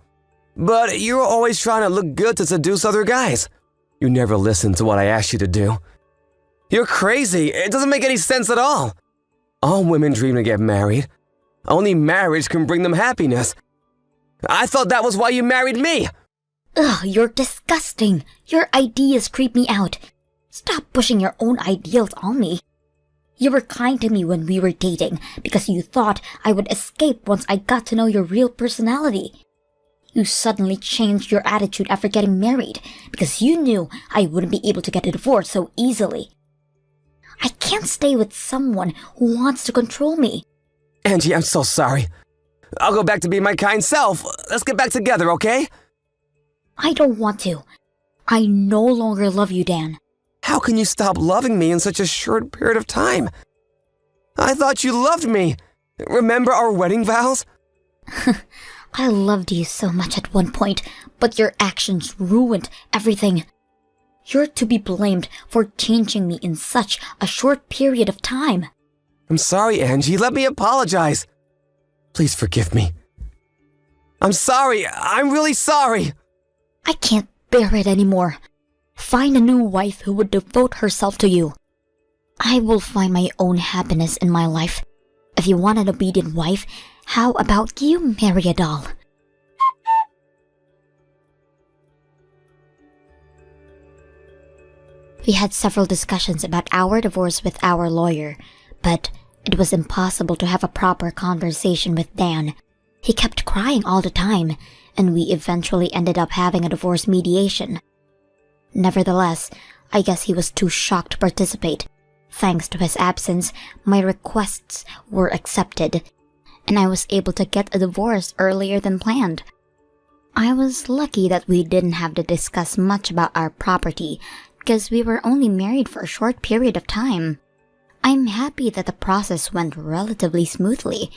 But you're always trying to look good to seduce other guys. You never listen to what I asked you to do. You're crazy. It doesn't make any sense at all. All women dream to get married. Only marriage can bring them happiness. I thought that was why you married me. Ugh, you're disgusting. Your ideas creep me out. Stop pushing your own ideals on me. You were kind to me when we were dating because you thought I would escape once I got to know your real personality. You suddenly changed your attitude after getting married because you knew I wouldn't be able to get a divorce so easily. I can't stay with someone who wants to control me. Angie, I'm so sorry. I'll go back to being my kind self. Let's get back together, okay? I don't want to. I no longer love you, Dan. How can you stop loving me in such a short period of time? I thought you loved me. Remember our wedding vows? I loved you so much at one point, but your actions ruined everything. You're to be blamed for changing me in such a short period of time. I'm sorry, Angie. Let me apologize. Please forgive me. I'm sorry. I'm really sorry. I can't bear it anymore. Find a new wife who would devote herself to you. I will find my own happiness in my life. If you want an obedient wife, how about you marry a doll? We had several discussions about our divorce with our lawyer, but it was impossible to have a proper conversation with Dan. He kept crying all the time, and we eventually ended up having a divorce mediation. Nevertheless, I guess he was too shocked to participate. Thanks to his absence, my requests were accepted, and I was able to get a divorce earlier than planned. I was lucky that we didn't have to discuss much about our property, because we were only married for a short period of time. I'm happy that the process went relatively smoothly.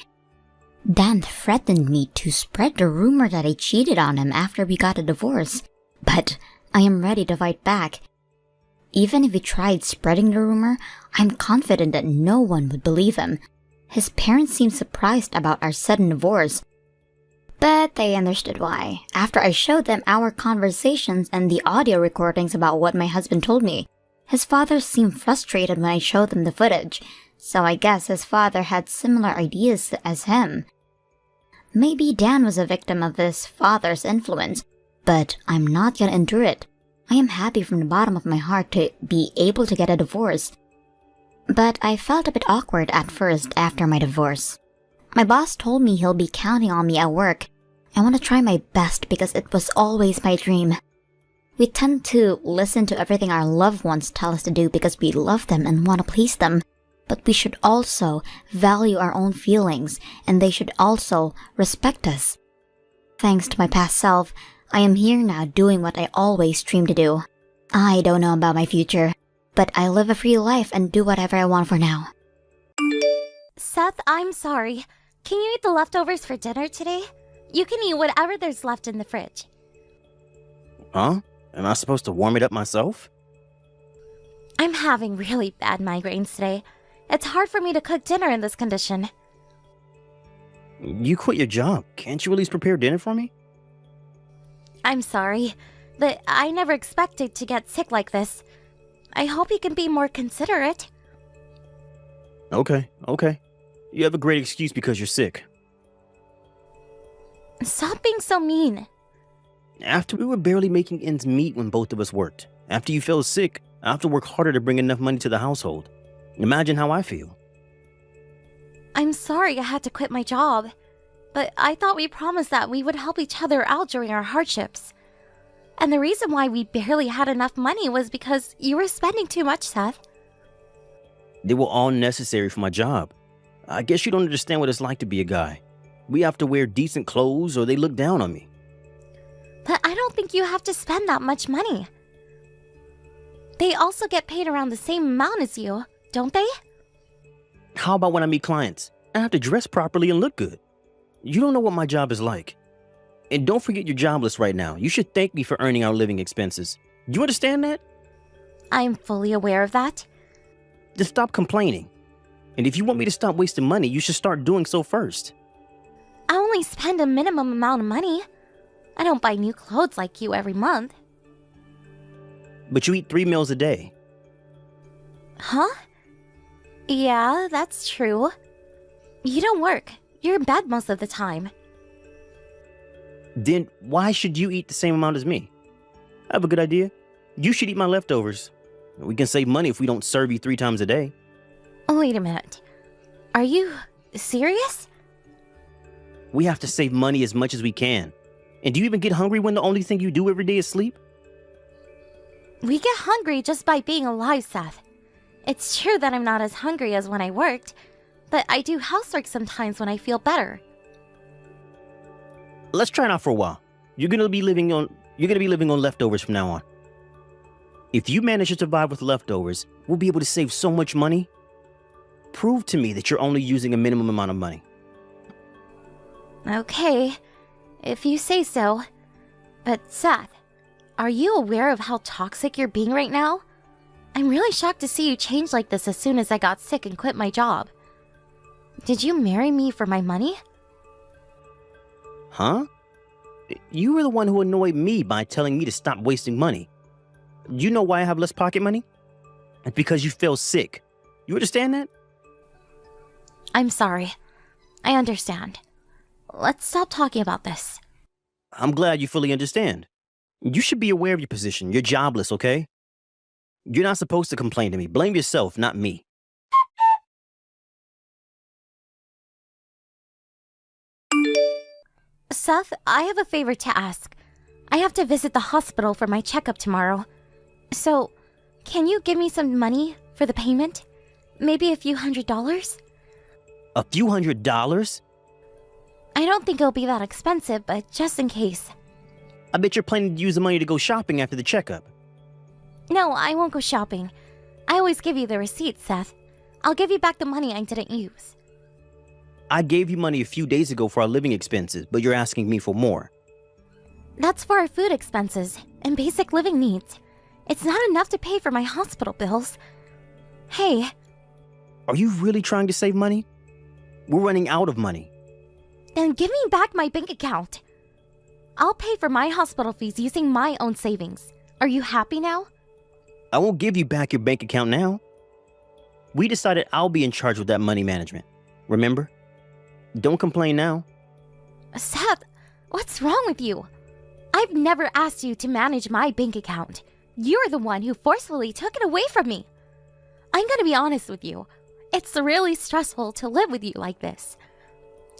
Dan threatened me to spread the rumor that I cheated on him after we got a divorce, but I am ready to fight back. Even if he tried spreading the rumor, I'm confident that no one would believe him. His parents seemed surprised about our sudden divorce, but they understood why after I showed them our conversations and the audio recordings about what my husband told me. His father seemed frustrated when I showed them the footage, so I guess his father had similar ideas as him. Maybe Dan was a victim of his father's influence, but I'm not gonna endure it. I am happy from the bottom of my heart to be able to get a divorce. But I felt a bit awkward at first after my divorce. My boss told me he'll be counting on me at work. I want to try my best because it was always my dream. We tend to listen to everything our loved ones tell us to do because we love them and want to please them. But we should also value our own feelings, and they should also respect us. Thanks to my past self, I am here now doing what I always dreamed to do. I don't know about my future, but I live a free life and do whatever I want for now. Seth, I'm sorry. Can you eat the leftovers for dinner today? You can eat whatever there's left in the fridge. Huh? Am I supposed to warm it up myself? I'm having really bad migraines today. It's hard for me to cook dinner in this condition. You quit your job. Can't you at least prepare dinner for me? I'm sorry, but I never expected to get sick like this. I hope you can be more considerate. Okay. You have a great excuse because you're sick. Stop being so mean. After we were barely making ends meet when both of us worked. After you fell sick, I have to work harder to bring enough money to the household. Imagine how I feel. I'm sorry I had to quit my job, but I thought we promised that we would help each other out during our hardships. And the reason why we barely had enough money was because you were spending too much, Seth. They were all necessary for my job. I guess you don't understand what it's like to be a guy. We have to wear decent clothes or they look down on me. But I don't think you have to spend that much money. They also get paid around the same amount as you, don't they? How about when I meet clients? I have to dress properly and look good. You don't know what my job is like. And don't forget you're jobless right now. You should thank me for earning our living expenses. Do you understand that? I'm fully aware of that. Just stop complaining. And if you want me to stop wasting money, you should start doing so first. I only spend a minimum amount of money. I don't buy new clothes like you every month. But you eat 3 meals a day. Huh? Yeah, that's true. You don't work. You're in bed most of the time. Then why should you eat the same amount as me? I have a good idea. You should eat my leftovers. We can save money if we don't serve you 3 times a day. Wait a minute. Are you serious? We have to save money as much as we can. And do you even get hungry when the only thing you do every day is sleep? We get hungry just by being alive, Seth. It's true that I'm not as hungry as when I worked, but I do housework sometimes when I feel better. Let's try it out for a while. You're gonna be living on leftovers from now on. If you manage to survive with leftovers, we'll be able to save so much money. Prove to me that you're only using a minimum amount of money. Okay, if you say so. But Seth, are you aware of how toxic you're being right now? I'm really shocked to see you change like this as soon as I got sick and quit my job. Did you marry me for my money? Huh? You were the one who annoyed me by telling me to stop wasting money. You know why I have less pocket money? It's because you fell sick. You understand that? I'm sorry. I understand. Let's stop talking about this. I'm glad you fully understand. You should be aware of your position. You're jobless, okay? You're not supposed to complain to me. Blame yourself, not me. Seth, I have a favor to ask. I have to visit the hospital for my checkup tomorrow. So, can you give me some money for the payment? Maybe a few $100s? A few $100s? I don't think it'll be that expensive, but just in case. I bet you're planning to use the money to go shopping after the checkup. No, I won't go shopping. I always give you the receipt, Seth. I'll give you back the money I didn't use. I gave you money a few days ago for our living expenses, but you're asking me for more. That's for our food expenses and basic living needs. It's not enough to pay for my hospital bills. Hey. Are you really trying to save money? We're running out of money. Then give me back my bank account. I'll pay for my hospital fees using my own savings. Are you happy now? I won't give you back your bank account now. We decided I'll be in charge of that money management. Remember? Don't complain now. Seth, what's wrong with you? I've never asked you to manage my bank account. You're the one who forcefully took it away from me. I'm gonna be honest with you. It's really stressful to live with you like this.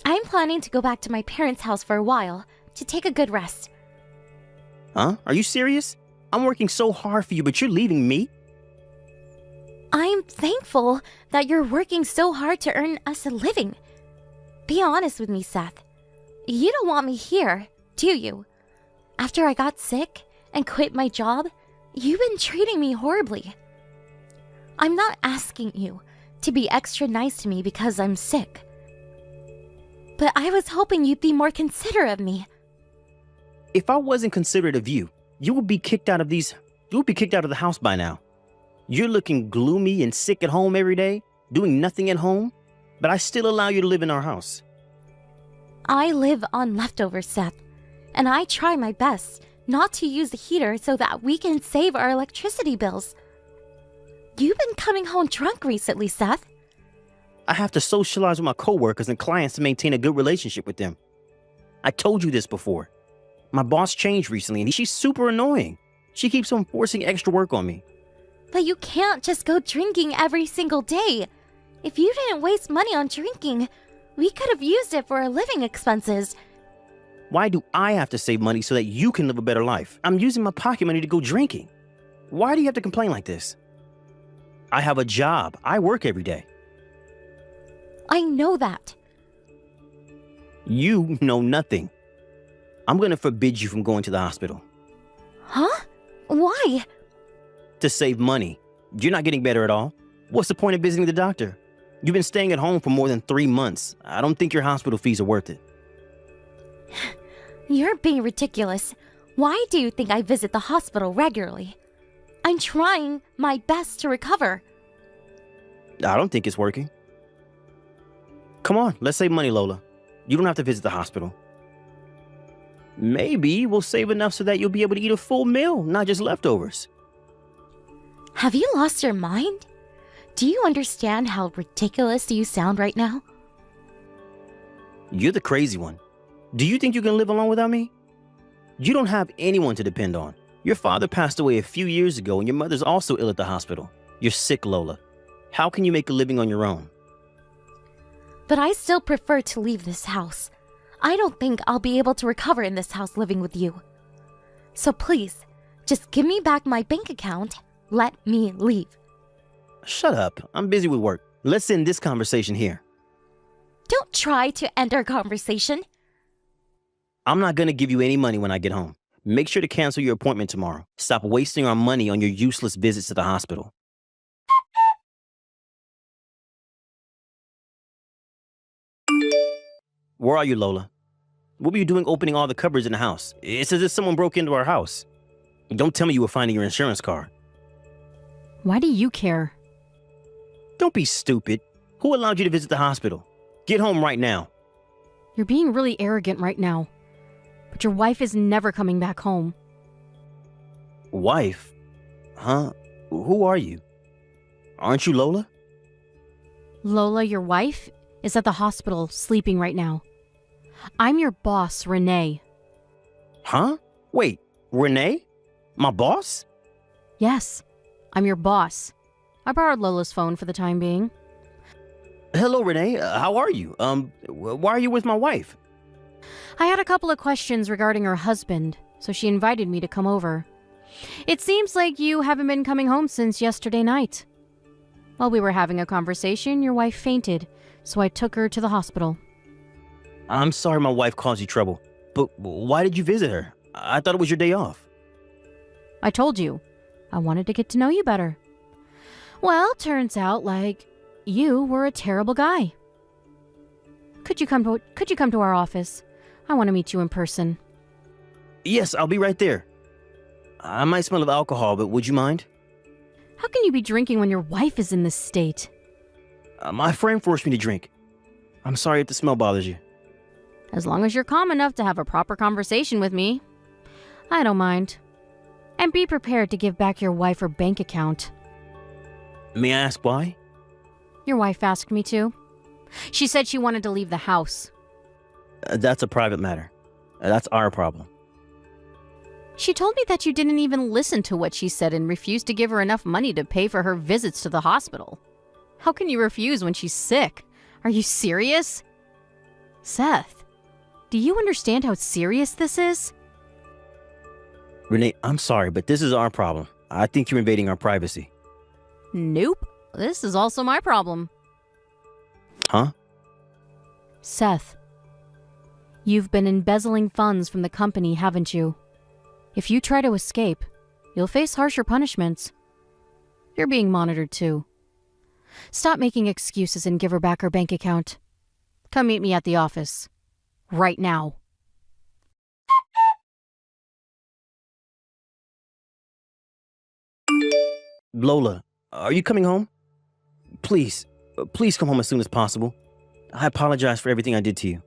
I'm planning to go back to my parents' house for a while to take a good rest. Huh? Are you serious? I'm working so hard for you, but you're leaving me? I'm thankful that you're working so hard to earn us a living. Be honest with me, Seth. You don't want me here, do you? After I got sick and quit my job, you've been treating me horribly. I'm not asking you to be extra nice to me because I'm sick. But I was hoping you'd be more considerate of me. If I wasn't considerate of you, you would be kicked out of the house by now. You're looking gloomy and sick at home every day, doing nothing at home, but I still allow you to live in our house. I live on leftovers, Seth, and I try my best not to use the heater so that we can save our electricity bills. You've been coming home drunk recently, Seth. I have to socialize with my coworkers and clients to maintain a good relationship with them. I told you this before. My boss changed recently and she's super annoying. She keeps on forcing extra work on me. But you can't just go drinking every single day. If you didn't waste money on drinking, we could have used it for our living expenses. Why do I have to save money so that you can live a better life? I'm using my pocket money to go drinking. Why do you have to complain like this? I have a job. I work every day. I know that. You know nothing. I'm gonna forbid you from going to the hospital. Huh? Why? To save money. You're not getting better at all. What's the point of visiting the doctor? You've been staying at home for more than 3 months. I don't think your hospital fees are worth it. You're being ridiculous. Why do you think I visit the hospital regularly? I'm trying my best to recover. I don't think it's working. Come on, let's save money, Lola. You don't have to visit the hospital. Maybe we'll save enough so that you'll be able to eat a full meal, not just leftovers. Have you lost your mind? Do you understand how ridiculous you sound right now? You're the crazy one. Do you think you can live alone without me? You don't have anyone to depend on. Your father passed away a few years ago and your mother's also ill at the hospital. You're sick, Lola. How can you make a living on your own? But I still prefer to leave this house. I don't think I'll be able to recover in this house living with you. So please, just give me back my bank account. Let me leave. Shut up. I'm busy with work. Let's end this conversation here. Don't try to end our conversation. I'm not going to give you any money when I get home. Make sure to cancel your appointment tomorrow. Stop wasting our money on your useless visits to the hospital. Where are you, Lola? What were you doing opening all the cupboards in the house? It's as if someone broke into our house. Don't tell me you were finding your insurance card. Why do you care? Don't be stupid. Who allowed you to visit the hospital? Get home right now. You're being really arrogant right now. But your wife is never coming back home. Wife? Huh? Who are you? Aren't you Lola? Lola, your wife, is at the hospital sleeping right now. I'm your boss, Renee. Huh? Wait, Renee? My boss? Yes, I'm your boss. I borrowed Lola's phone for the time being. Hello, Renee. How are you? Why are you with my wife? I had a couple of questions regarding her husband, so she invited me to come over. It seems like you haven't been coming home since yesterday night. While we were having a conversation, your wife fainted, so I took her to the hospital. I'm sorry my wife caused you trouble, but why did you visit her? I thought it was your day off. I told you, I wanted to get to know you better. Well, turns out like you were a terrible guy. Could you come to our office? I want to meet you in person. Yes, I'll be right there. I might smell of alcohol, but would you mind? How can you be drinking when your wife is in this state? My friend forced me to drink. I'm sorry if the smell bothers you. As long as you're calm enough to have a proper conversation with me, I don't mind. And be prepared to give back your wife her bank account. May I ask why? Your wife asked me to. She said she wanted to leave the house. That's a private matter. That's our problem. She told me that you didn't even listen to what she said and refused to give her enough money to pay for her visits to the hospital. How can you refuse when she's sick? Are you serious? Seth, do you understand how serious this is? Renee, I'm sorry, but this is our problem. I think you're invading our privacy. Nope. This is also my problem. Huh? Seth, you've been embezzling funds from the company, haven't you? If you try to escape, you'll face harsher punishments. You're being monitored too. Stop making excuses and give her back her bank account. Come meet me at the office. Right now. Lola, are you coming home? Please come home as soon as possible. I apologize for everything I did to you.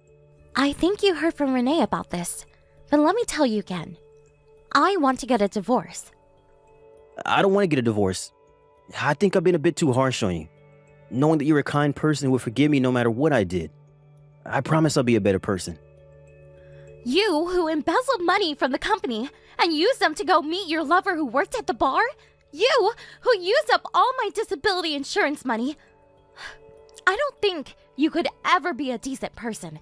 I think you heard from Renee about this, but let me tell you again. I want to get a divorce. I don't want to get a divorce. I think I've been a bit too harsh on you. Knowing that you're a kind person who would forgive me no matter what I did. I promise I'll be a better person. You who embezzled money from the company and used them to go meet your lover who worked at the bar? You who used up all my disability insurance money? I don't think you could ever be a decent person.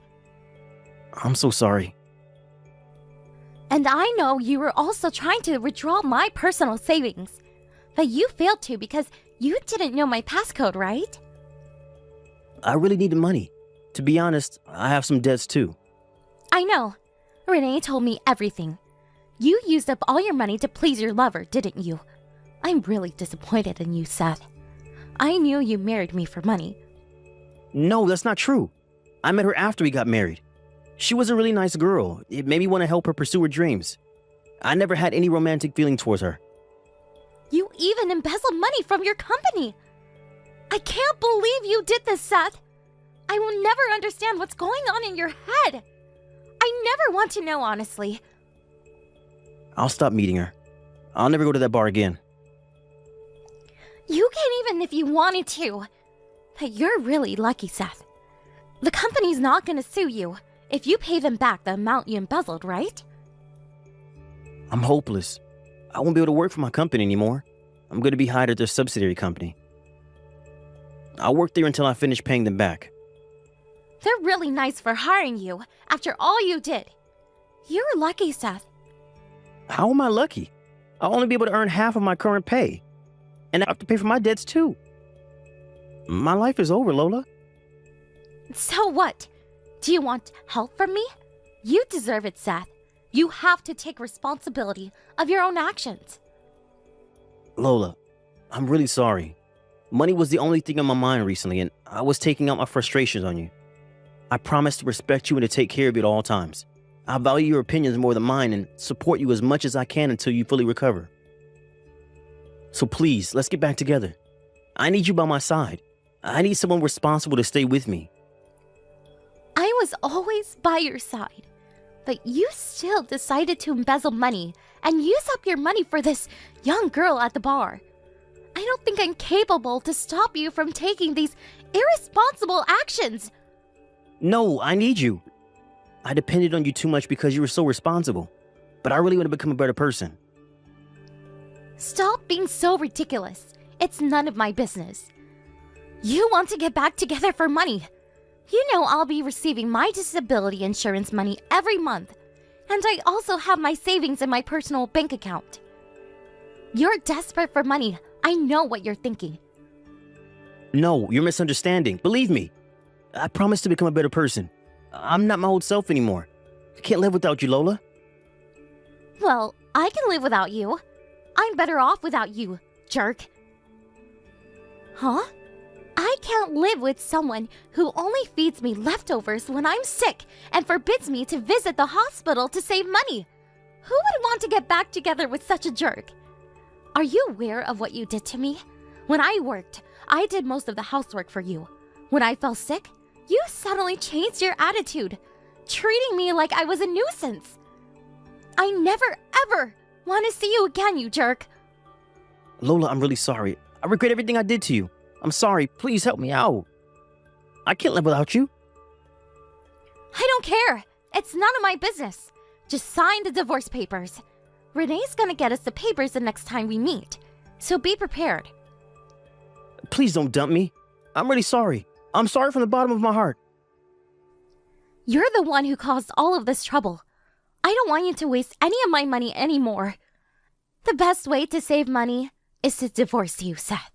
I'm so sorry. And I know you were also trying to withdraw my personal savings. But you failed to because you didn't know my passcode, right? I really needed money. To be honest, I have some debts too. I know. Renee told me everything. You used up all your money to please your lover, didn't you? I'm really disappointed in you, Seth. I knew you married me for money. No, that's not true. I met her after we got married. She was a really nice girl. It made me want to help her pursue her dreams. I never had any romantic feeling towards her. You even embezzled money from your company. I can't believe you did this, Seth. I will never understand what's going on in your head. I never want to know, honestly. I'll stop meeting her. I'll never go to that bar again. You can't even if you wanted to. But you're really lucky, Seth. The company's not going to sue you if you pay them back the amount you embezzled, right? I'm hopeless. I won't be able to work for my company anymore. I'm going to be hired at their subsidiary company. I'll work there until I finish paying them back. They're really nice for hiring you after all you did. You're lucky, Seth. How am I lucky? I'll only be able to earn half of my current pay. And I have to pay for my debts too. My life is over, Lola. So what? Do you want help from me? You deserve it, Seth. You have to take responsibility of your own actions. Lola, I'm really sorry. Money was the only thing on my mind recently, and I was taking out my frustrations on you. I promise to respect you and to take care of you at all times. I value your opinions more than mine and support you as much as I can until you fully recover. So please, let's get back together. I need you by my side. I need someone responsible to stay with me. I was always by your side, but you still decided to embezzle money and use up your money for this young girl at the bar. I don't think I'm capable to stop you from taking these irresponsible actions. No, I need you. I depended on you too much because you were so responsible, but I really want to become a better person. Stop being so ridiculous. It's none of my business. You want to get back together for money. You know I'll be receiving my disability insurance money every month, and I also have my savings in my personal bank account. You're desperate for money. I know what you're thinking. No, you're misunderstanding. Believe me. I promise to become a better person. I'm not my old self anymore. I can't live without you, Lola. Well, I can live without you. I'm better off without you, jerk. Huh? I can't live with someone who only feeds me leftovers when I'm sick and forbids me to visit the hospital to save money. Who would want to get back together with such a jerk? Are you aware of what you did to me? When I worked, I did most of the housework for you. When I fell sick, you suddenly changed your attitude, treating me like I was a nuisance. I never, ever want to see you again, you jerk. Lola, I'm really sorry. I regret everything I did to you. I'm sorry. Please help me out. I can't live without you. I don't care. It's none of my business. Just sign the divorce papers. Renee's gonna get us the papers the next time we meet, so be prepared. Please don't dump me. I'm really sorry. I'm sorry from the bottom of my heart. You're the one who caused all of this trouble. I don't want you to waste any of my money anymore. The best way to save money is to divorce you, Seth.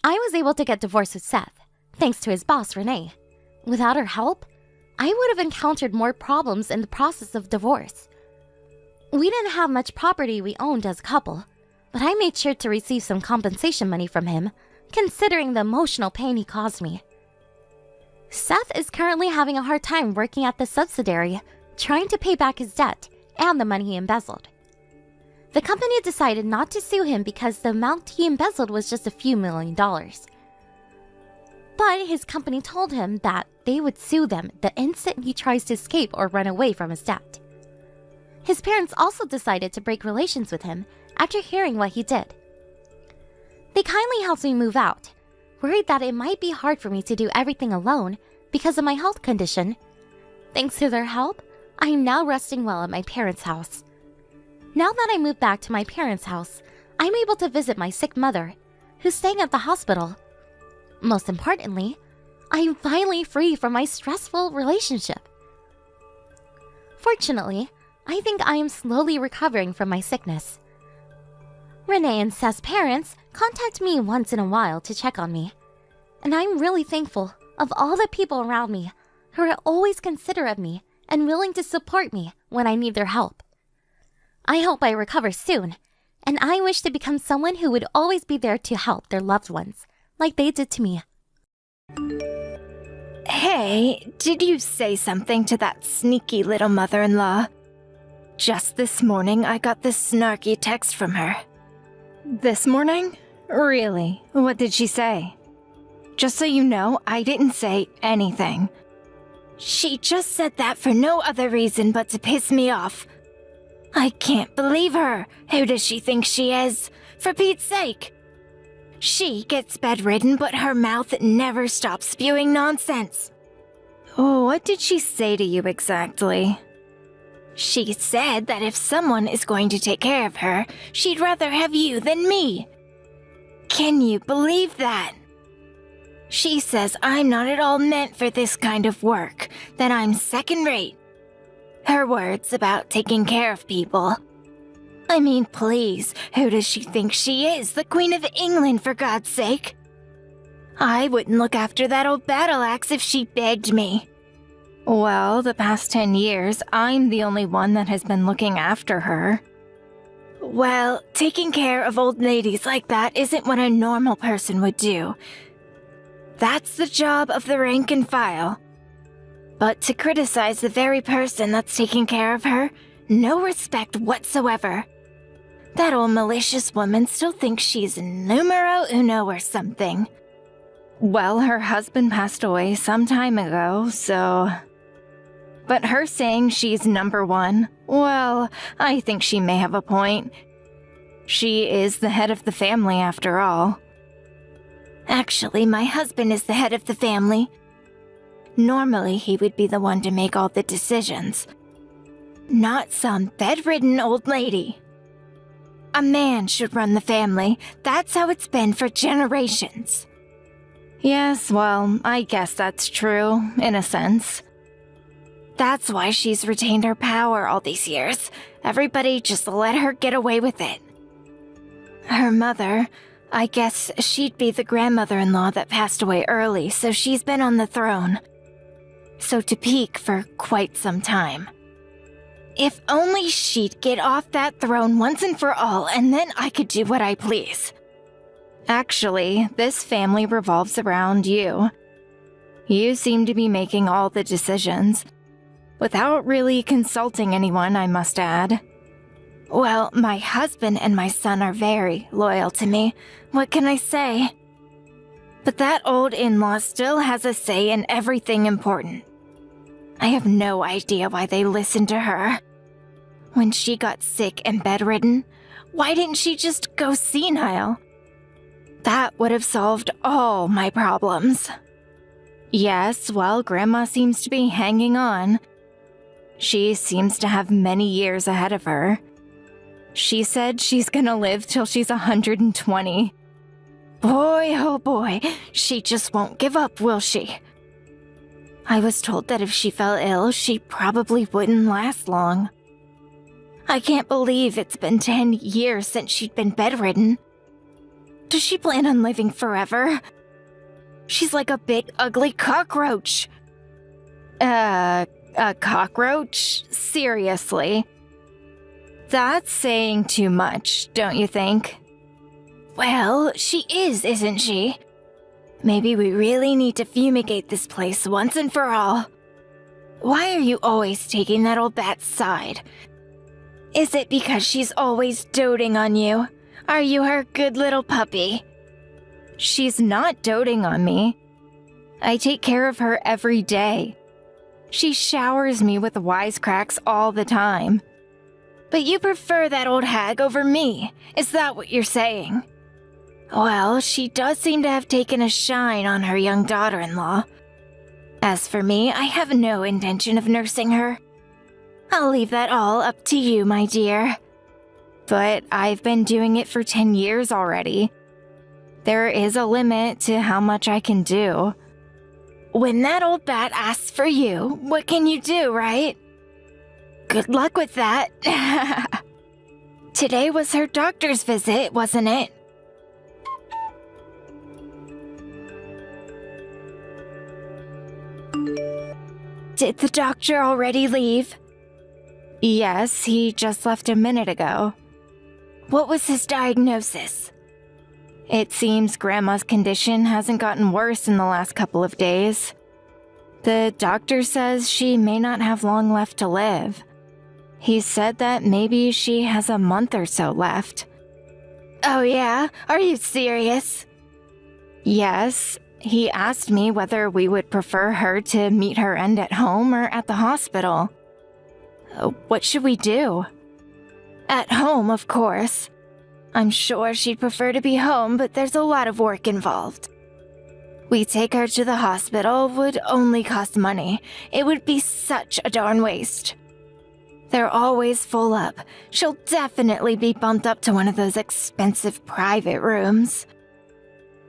I was able to get divorced with Seth, thanks to his boss, Renee. Without her help, I would have encountered more problems in the process of divorce. We didn't have much property we owned as a couple, but I made sure to receive some compensation money from him, considering the emotional pain he caused me. Seth is currently having a hard time working at the subsidiary, trying to pay back his debt and the money he embezzled. The company decided not to sue him because the amount he embezzled was just a few $1,000,000. But his company told him that they would sue them the instant he tries to escape or run away from his debt. His parents also decided to break relations with him after hearing what he did. They kindly helped me move out, worried that it might be hard for me to do everything alone because of my health condition. Thanks to their help, I am now resting well at my parents' house. Now that I moved back to my parents' house, I'm able to visit my sick mother, who's staying at the hospital. Most importantly, I am finally free from my stressful relationship. Fortunately, I think I am slowly recovering from my sickness. Renee and Seth's parents contact me once in a while to check on me. And I'm really thankful of all the people around me who are always considerate of me and willing to support me when I need their help. I hope I recover soon, and I wish to become someone who would always be there to help their loved ones, like they did to me. Hey, did you say something to that sneaky little mother-in-law? Just this morning, I got this snarky text from her. This morning? Really? What did she say? Just so you know, I didn't say anything. She just said that for no other reason but to piss me off. I can't believe her. Who does she think she is? For Pete's sake. She gets bedridden, but her mouth never stops spewing nonsense. What did she say to you exactly? She said that if someone is going to take care of her, she'd rather have you than me. Can you believe that? She says I'm not at all meant for this kind of work, that I'm second-rate. Her words about taking care of people. I mean, please, who does she think she is? The Queen of England, for God's sake? I wouldn't look after that old battle axe if she begged me. Well, the past 10 years, I'm the only one that has been looking after her. Well, taking care of old ladies like that isn't what a normal person would do. That's the job of the rank and file. But to criticize the very person that's taking care of her, no respect whatsoever. That old malicious woman still thinks she's numero uno or something. Well, her husband passed away some time ago, so... But her saying she's number one, well, I think she may have a point. She is the head of the family after all. Actually, my husband is the head of the family. Normally, he would be the one to make all the decisions. Not some bedridden old lady. A man should run the family. That's how it's been for generations. Yes, well, I guess that's true, in a sense. That's why she's retained her power all these years. Everybody just let her get away with it. Her mother, I guess she'd be the grandmother-in-law that passed away early, so she's been on the throne. So to peak for quite some time. If only she'd get off that throne once and for all, and then I could do what I please. Actually, this family revolves around you. You seem to be making all the decisions. Without really consulting anyone, I must add. Well, my husband and my son are very loyal to me. What can I say? But that old in-law still has a say in everything important. I have no idea why they listened to her. When she got sick and bedridden, why didn't she just go senile? That would have solved all my problems. Yes, well, Grandma seems to be hanging on. She seems to have many years ahead of her. She said she's gonna live till she's 120. Boy, oh boy, she just won't give up, will she? I was told that if she fell ill, she probably wouldn't last long. I can't believe it's been 10 years since she'd been bedridden. Does she plan on living forever? She's like a big, ugly cockroach. A cockroach? Seriously? That's saying too much, don't you think? Well, she is, isn't she? Maybe we really need to fumigate this place once and for all. Why are you always taking that old bat's side? Is it because she's always doting on you? Are you her good little puppy? She's not doting on me. I take care of her every day. She showers me with wisecracks all the time. But you prefer that old hag over me, is that what you're saying? Well, she does seem to have taken a shine on her young daughter-in-law. As for me, I have no intention of nursing her. I'll leave that all up to you, my dear. But I've been doing it for 10 years already. There is a limit to how much I can do. When that old bat asks for you, what can you do, right? Good luck with that. Today was her doctor's visit, wasn't it? Did the doctor already leave? Yes, he just left a minute ago. What was his diagnosis? It seems Grandma's condition hasn't gotten worse in the last couple of days. The doctor says she may not have long left to live. He said that maybe she has a month or so left. Oh yeah? Are you serious? Yes. He asked me whether we would prefer her to meet her end at home or at the hospital. What should we do? At home, of course. I'm sure she'd prefer to be home, but there's a lot of work involved. We take her to the hospital would only cost money. It would be such a darn waste. They're always full up. She'll definitely be bumped up to one of those expensive private rooms.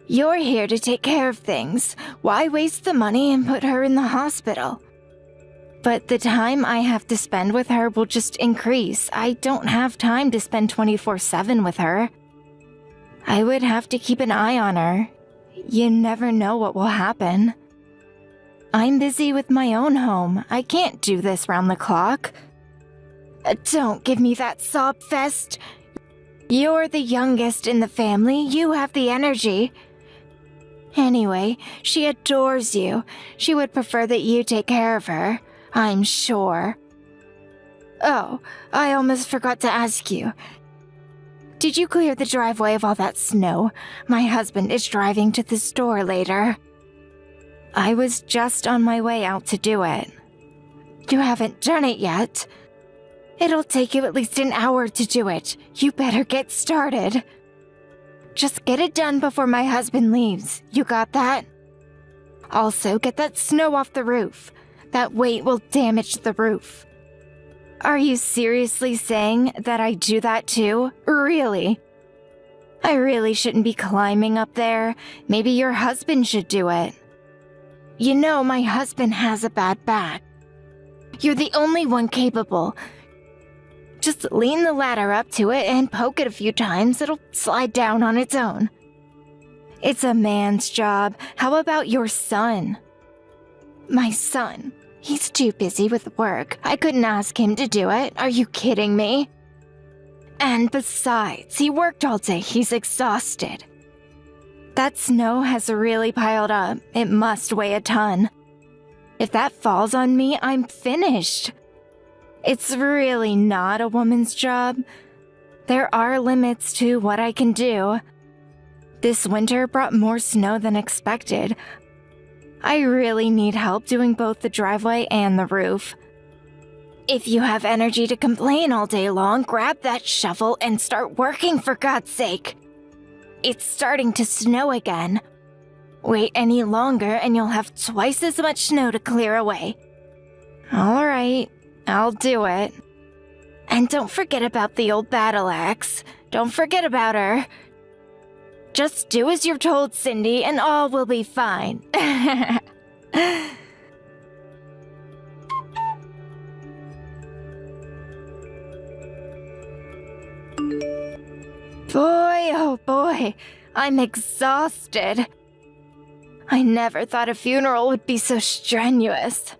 You're here to take care of things. Why waste the money and put her in the hospital? But the time I have to spend with her will just increase. I don't have time to spend 24/7 with her. I would have to keep an eye on her. You never know what will happen. I'm busy with my own home. I can't do this round the clock. Don't give me that sob fest. You're the youngest in the family. You have the energy. Anyway, she adores you. She would prefer that you take care of her, I'm sure. Oh, I almost forgot to ask you. Did you clear the driveway of all that snow? My husband is driving to the store later. I was just on my way out to do it. You haven't done it yet. It'll take you at least an hour to do it. You better get started. Just get it done before my husband leaves. You got that? Also, get that snow off the roof. That weight will damage the roof. Are you seriously saying that I do that too? Really? I really shouldn't be climbing up there. Maybe your husband should do it. You know, my husband has a bad back. You're the only one capable. Just lean the ladder up to it and poke it a few times. It'll slide down on its own. It's a man's job. How about your son? My son? He's too busy with work. I couldn't ask him to do it. Are you kidding me? And besides, he worked all day. He's exhausted. That snow has really piled up. It must weigh a ton. If that falls on me, I'm finished. It's really not a woman's job. There are limits to what I can do. This winter brought more snow than expected. I really need help doing both the driveway and the roof. If you have energy to complain all day long, grab that shovel and start working, for God's sake. It's starting to snow again. Wait any longer and you'll have twice as much snow to clear away. All right. I'll do it. And don't forget about the old battle axe. Don't forget about her. Just do as you're told, Cindy, and all will be fine. Boy, oh boy, I'm exhausted. I never thought a funeral would be so strenuous.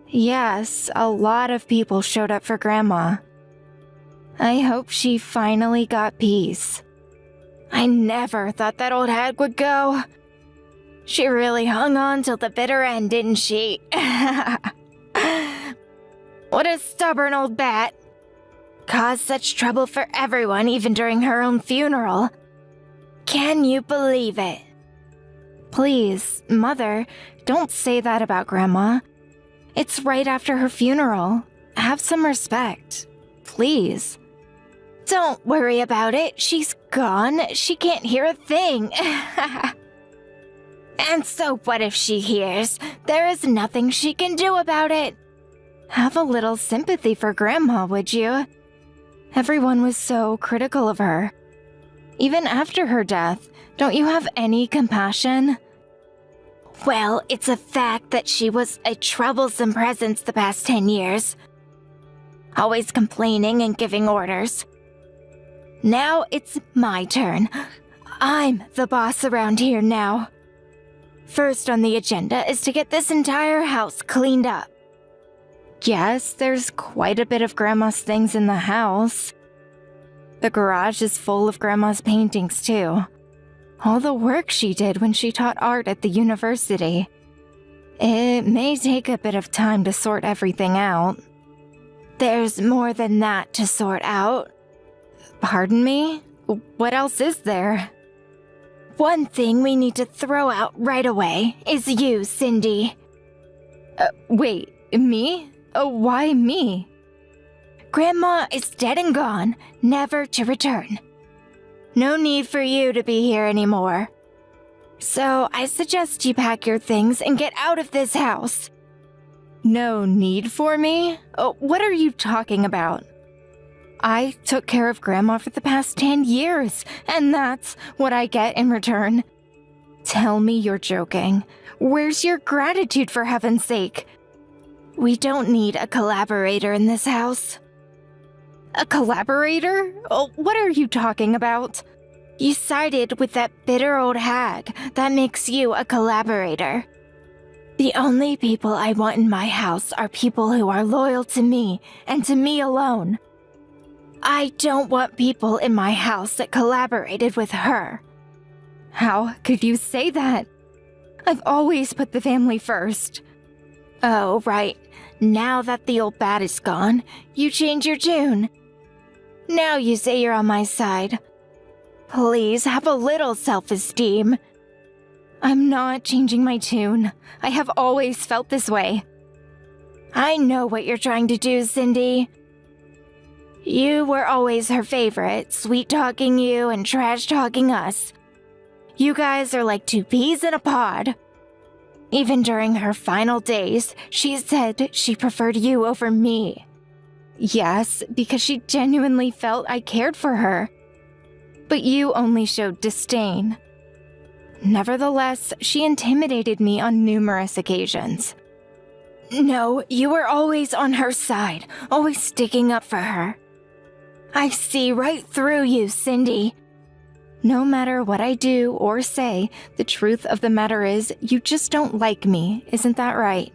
Yes, a lot of people showed up for Grandma. I hope she finally got peace. I never thought that old hag would go. She really hung on till the bitter end, didn't she? What a stubborn old bat. Caused such trouble for everyone, even during her own funeral. Can you believe it? Please, Mother, don't say that about Grandma. It's right after her funeral. Have some respect. Please. Don't worry about it. She's gone. She can't hear a thing. And so what if she hears? There is nothing she can do about it. Have a little sympathy for Grandma, would you? Everyone was so critical of her. Even after her death, don't you have any compassion? Well, it's a fact that she was a troublesome presence the past 10 years. Always complaining and giving orders. Now it's my turn. I'm the boss around here now. First on the agenda is to get this entire house cleaned up. Yes, there's quite a bit of Grandma's things in the house. The garage is full of Grandma's paintings, too. All the work she did when she taught art at the university. It may take a bit of time to sort everything out. There's more than that to sort out. Pardon me? What else is there? One thing we need to throw out right away is you, Cindy. Wait, me? Why me? Grandma is dead and gone, never to return. No need for you to be here anymore. So I suggest you pack your things and get out of this house. No need for me? What are you talking about? I took care of Grandma for the past 10 years, and that's what I get in return. Tell me you're joking. Where's your gratitude, for heaven's sake? We don't need a collaborator in this house. A collaborator? What are you talking about? You sided with that bitter old hag. That makes you a collaborator. The only people I want in my house are people who are loyal to me, and to me alone. I don't want people in my house that collaborated with her. How could you say that? I've always put the family first. Oh, right. Now that the old bat is gone, you change your tune. Now you say you're on my side. Please have a little self-esteem. I'm not changing my tune. I have always felt this way. I know what you're trying to do, Cindy. You were always her favorite, sweet-talking you and trash-talking us. You guys are like two peas in a pod. Even during her final days, she said she preferred you over me. Yes, because she genuinely felt I cared for her. But you only showed disdain. Nevertheless, she intimidated me on numerous occasions. No, you were always on her side, always sticking up for her. I see right through you, Cindy. No matter what I do or say, the truth of the matter is you just don't like me, isn't that right?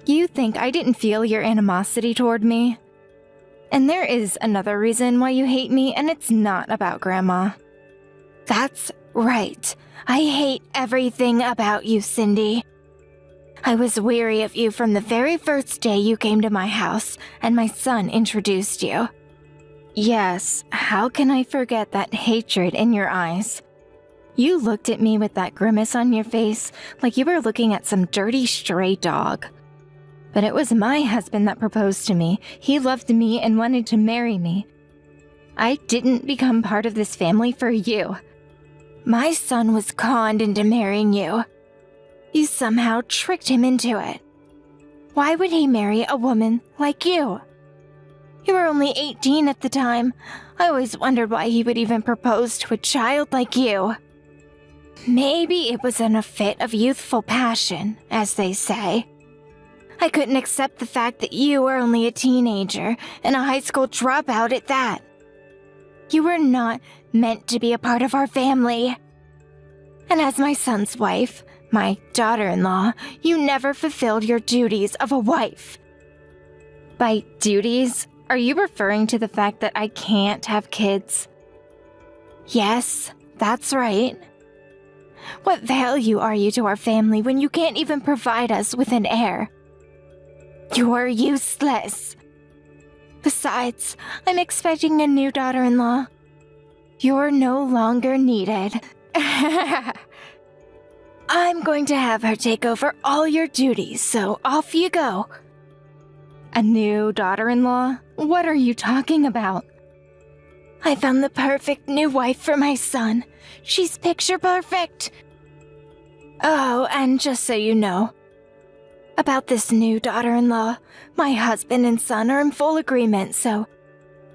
You think I didn't feel your animosity toward me? And there is another reason why you hate me, and it's not about Grandma. That's right. I hate everything about you, Cindy. I was weary of you from the very first day you came to my house and my son introduced you. Yes, how can I forget that hatred in your eyes? You looked at me with that grimace on your face like you were looking at some dirty stray dog. But it was my husband that proposed to me. He loved me and wanted to marry me. I didn't become part of this family for you. My son was conned into marrying you. You somehow tricked him into it. Why would he marry a woman like you? You were only 18 at the time. I always wondered why he would even propose to a child like you. Maybe it was in a fit of youthful passion, as they say. I couldn't accept the fact that you were only a teenager and a high school dropout at that. You were not meant to be a part of our family. And as my son's wife, my daughter-in-law, you never fulfilled your duties of a wife. By duties, are you referring to the fact that I can't have kids? Yes, that's right. What value are you to our family when you can't even provide us with an heir? You're useless. Besides, I'm expecting a new daughter-in-law. You're no longer needed. I'm going to have her take over all your duties, so off you go. A new daughter-in-law? What are you talking about? I found the perfect new wife for my son. She's picture perfect. Oh, and just so you know, about this new daughter-in-law, my husband and son are in full agreement, so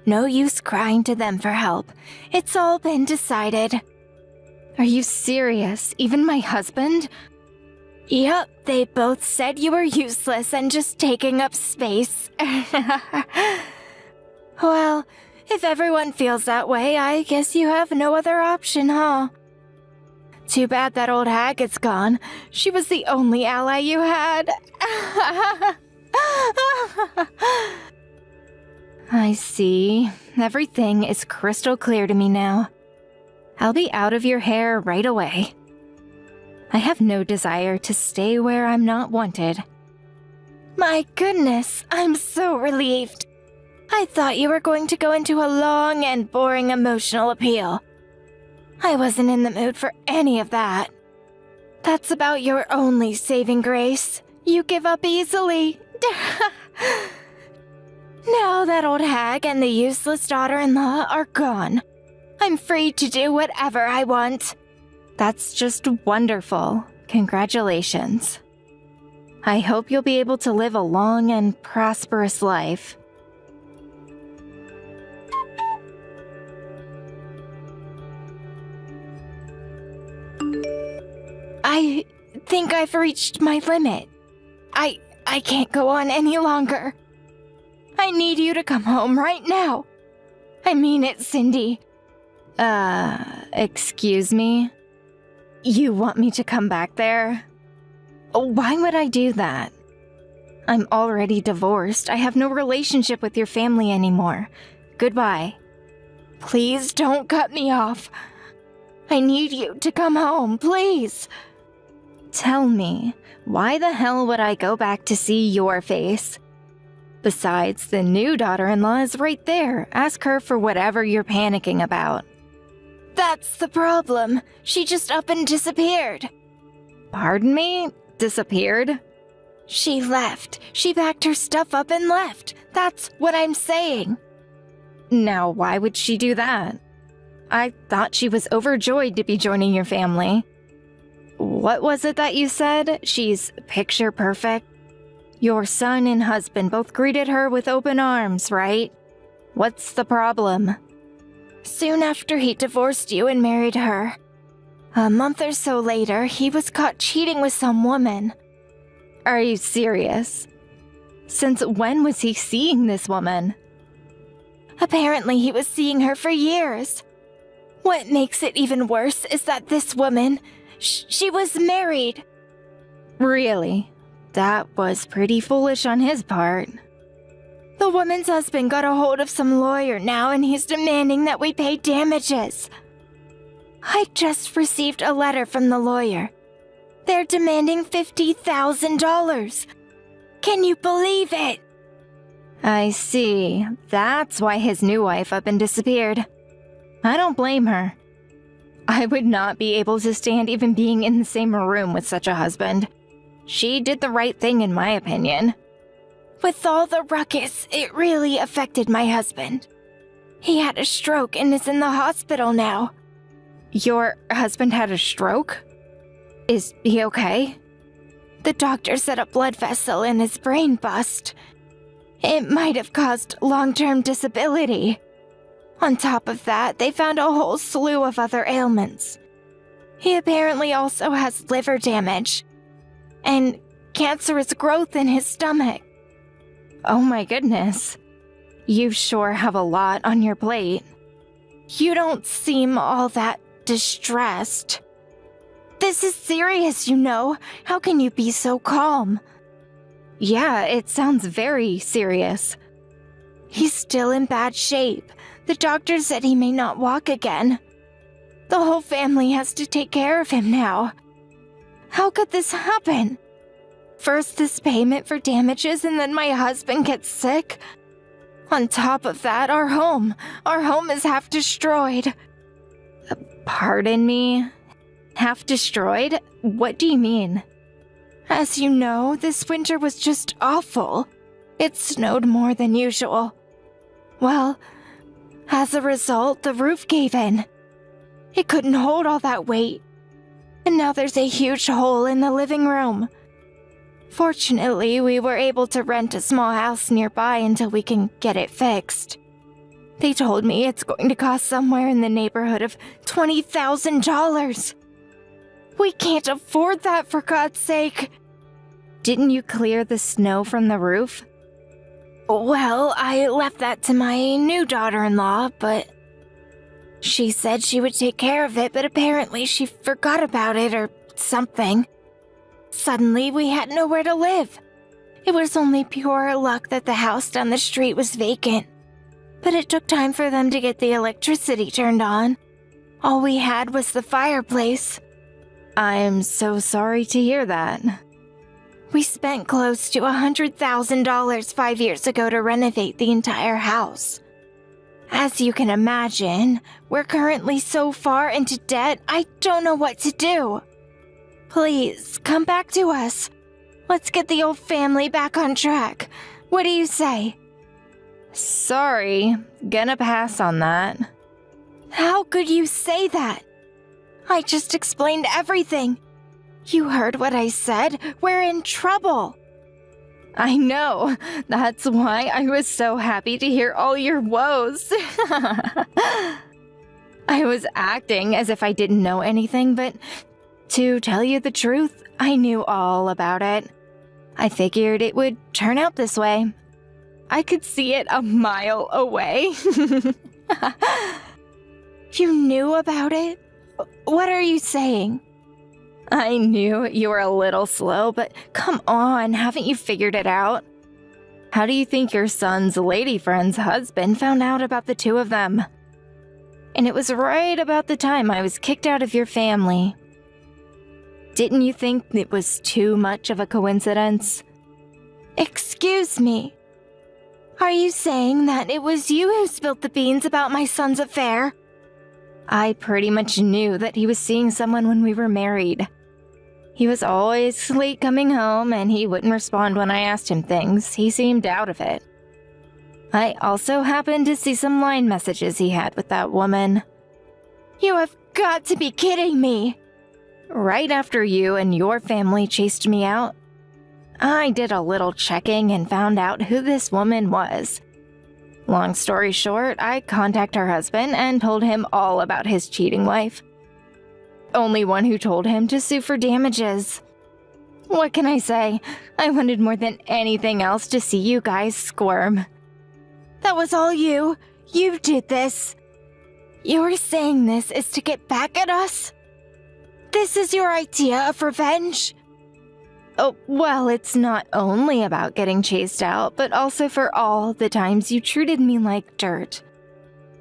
no use crying to them for help. It's all been decided. Are you serious? Even my husband? Yep, they both said you were useless and just taking up space. Well, If everyone feels that way, I guess you have no other option, huh? Too bad that old hag is gone. She was the only ally you had. I see. Everything is crystal clear to me now. I'll be out of your hair right away. I have no desire to stay where I'm not wanted. My goodness, I'm so relieved. I thought you were going to go into a long and boring emotional appeal. I wasn't in the mood for any of that. That's about your only saving grace. You give up easily. Now that old hag and the useless daughter-in-law are gone, I'm free to do whatever I want. That's just wonderful. Congratulations. I hope you'll be able to live a long and prosperous life. I think I've reached my limit. I can't go on any longer. I need you to come home right now. I mean it, Cindy. Excuse me? You want me to come back there? Why would I do that? I'm already divorced. I have no relationship with your family anymore. Goodbye. Please don't cut me off. I need you to come home, please. Tell me, why the hell would I go back to see your face? Besides, the new daughter-in-law is right there. Ask her for whatever you're panicking about. That's the problem. She just up and disappeared. Pardon me? Disappeared? She left. She packed her stuff up and left. That's what I'm saying. Now, why would she do that? I thought she was overjoyed to be joining your family. What was it that you said? She's picture perfect? Your son and husband both greeted her with open arms, right? What's the problem? Soon after he divorced you and married her. A month or so later, he was caught cheating with some woman. Are you serious? Since when was he seeing this woman? Apparently he was seeing her for years. What makes it even worse is that this woman, she was married. Really? That was pretty foolish on his part. The woman's husband got a hold of some lawyer now and he's demanding that we pay damages. I just received a letter from the lawyer. They're demanding $50,000. Can you believe it? I see. That's why his new wife up and disappeared. I don't blame her. I would not be able to stand even being in the same room with such a husband. She did the right thing in my opinion. With all the ruckus, it really affected my husband. He had a stroke and is in the hospital now. Your husband had a stroke? Is he okay? The doctor said a blood vessel in his brain bust. It might have caused long-term disability. On top of that, they found a whole slew of other ailments. He apparently also has liver damage and cancerous growth in his stomach. Oh my goodness. You sure have a lot on your plate. You don't seem all that distressed. This is serious, you know. How can you be so calm? Yeah, it sounds very serious. He's still in bad shape. The doctor said he may not walk again. The whole family has to take care of him now. How could this happen? First this payment for damages and then my husband gets sick. On top of that, our home is half destroyed. Pardon me? Half destroyed? What do you mean? As you know, this winter was just awful. It snowed more than usual. Well, as a result, the roof gave in. It couldn't hold all that weight. And now there's a huge hole in the living room. Fortunately, we were able to rent a small house nearby until we can get it fixed. They told me it's going to cost somewhere in the neighborhood of $20,000. We can't afford that, for God's sake. Didn't you clear the snow from the roof? Well, I left that to my new daughter-in-law, but she said she would take care of it, but apparently she forgot about it or something. Suddenly, we had nowhere to live. It was only pure luck that the house down the street was vacant. But it took time for them to get the electricity turned on. All we had was the fireplace. I'm so sorry to hear that. We spent close to $100,000 5 years ago to renovate the entire house. As you can imagine, we're currently so far into debt, I don't know what to do. Please, come back to us. Let's get the old family back on track. What do you say? Sorry, gonna pass on that. How could you say that? I just explained everything. You heard what I said. We're in trouble. I know. That's why I was so happy to hear all your woes. I was acting as if I didn't know anything, but to tell you the truth, I knew all about it. I figured it would turn out this way. I could see it a mile away. You knew about it? What are you saying? I knew you were a little slow, but come on, haven't you figured it out? How do you think your son's lady friend's husband found out about the two of them? And it was right about the time I was kicked out of your family. Didn't you think it was too much of a coincidence? Excuse me. Are you saying that it was you who spilled the beans about my son's affair? I pretty much knew that he was seeing someone when we were married. He was always late coming home, and he wouldn't respond when I asked him things. He seemed out of it. I also happened to see some line messages he had with that woman. You have got to be kidding me! Right after you and your family chased me out, I did a little checking and found out who this woman was. Long story short, I contacted her husband and told him all about his cheating wife. Only one who told him to sue for damages. What can I say? I wanted more than anything else to see you guys squirm. That was all you? You did this? You're saying this is to get back at us? This is your idea of revenge? Oh, well, it's not only about getting chased out, but also for all the times you treated me like dirt.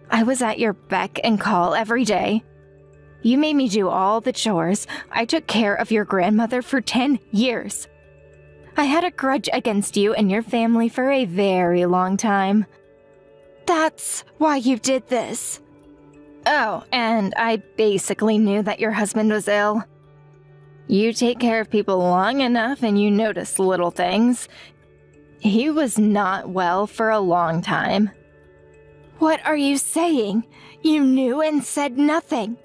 I was at your beck and call every day. You made me do all the chores. I took care of your grandmother for 10 years. I had a grudge against you and your family for a very long time. That's why you did this. Oh, and I basically knew that your husband was ill. You take care of people long enough and you notice little things. He was not well for a long time. What are you saying? You knew and said nothing.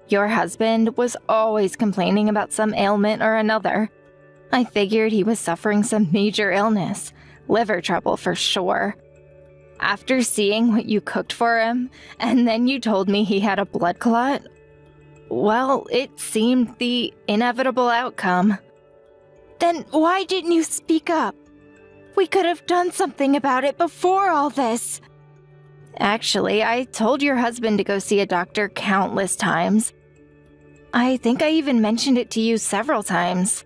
Your husband was always complaining about some ailment or another. I figured he was suffering some major illness, liver trouble for sure. After seeing what you cooked for him, and then you told me he had a blood clot, well, it seemed the inevitable outcome. Then why didn't you speak up? We could have done something about it before all this. Actually, I told your husband to go see a doctor countless times. I think I even mentioned it to you several times.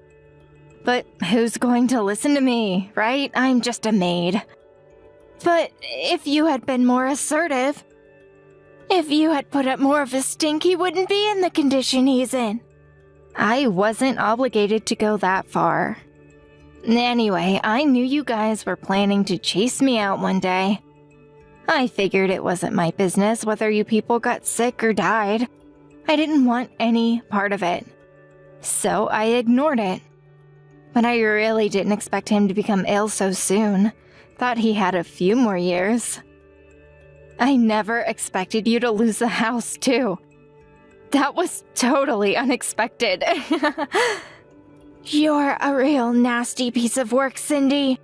But who's going to listen to me, right? I'm just a maid. But if you had been more assertive, if you had put up more of a stink, he wouldn't be in the condition he's in. I wasn't obligated to go that far. Anyway, I knew you guys were planning to chase me out one day. I figured it wasn't my business whether you people got sick or died. I didn't want any part of it. So I ignored it. But I really didn't expect him to become ill so soon. Thought he had a few more years. I never expected you to lose the house, too. That was totally unexpected. You're a real nasty piece of work, Cindy.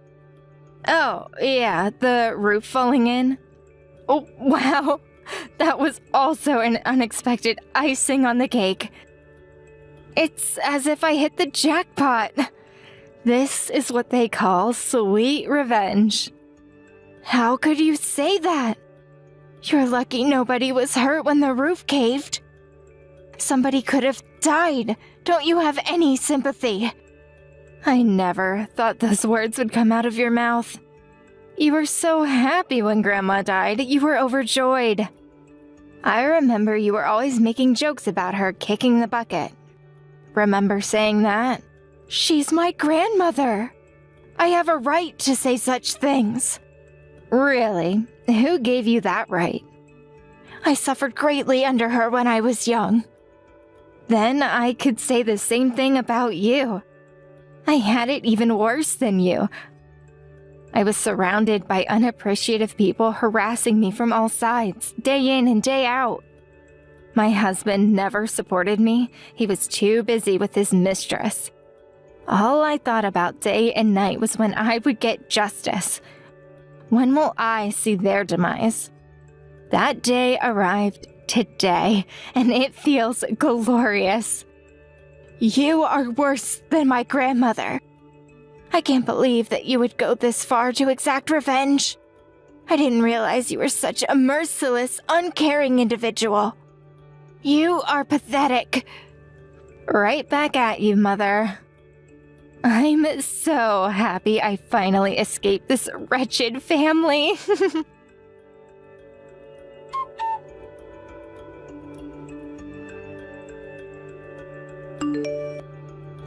Oh, yeah, the roof falling in. Oh, wow. That was also an unexpected icing on the cake. It's as if I hit the jackpot. This is what they call sweet revenge. How could you say that? You're lucky nobody was hurt when the roof caved. Somebody could have died. Don't you have any sympathy? I never thought those words would come out of your mouth. You were so happy when Grandma died. You were overjoyed. I remember you were always making jokes about her kicking the bucket. Remember saying that? She's my grandmother. I have a right to say such things. Really? Who gave you that right? I suffered greatly under her when I was young. Then I could say the same thing about you. I had it even worse than you. I was surrounded by unappreciative people harassing me from all sides, day in and day out. My husband never supported me. He was too busy with his mistress. All I thought about day and night was when I would get justice. When will I see their demise? That day arrived today, and it feels glorious. You are worse than my grandmother. I can't believe that you would go this far to exact revenge. I didn't realize you were such a merciless, uncaring individual. You are pathetic. Right back at you, Mother. I'm so happy I finally escaped this wretched family.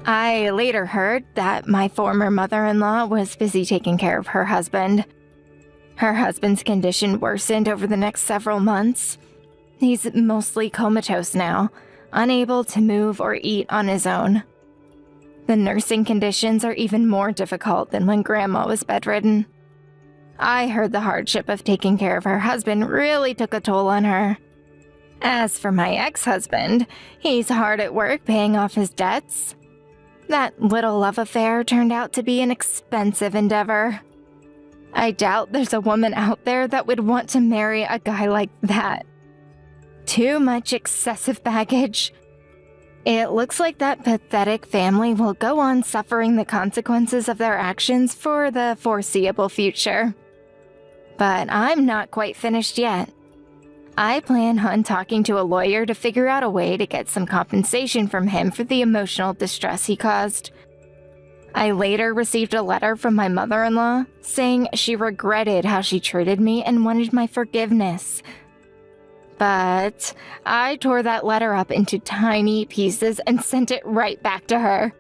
I later heard that my former mother-in-law was busy taking care of her husband. Her husband's condition worsened over the next several months. He's mostly comatose now, unable to move or eat on his own. The nursing conditions are even more difficult than when Grandma was bedridden. I heard the hardship of taking care of her husband really took a toll on her. As for my ex-husband, he's hard at work paying off his debts. That little love affair turned out to be an expensive endeavor. I doubt there's a woman out there that would want to marry a guy like that. Too much excessive baggage. It looks like that pathetic family will go on suffering the consequences of their actions for the foreseeable future. But I'm not quite finished yet. I plan on talking to a lawyer to figure out a way to get some compensation from him for the emotional distress he caused. I later received a letter from my mother-in-law saying she regretted how she treated me and wanted my forgiveness. But I tore that letter up into tiny pieces and sent it right back to her.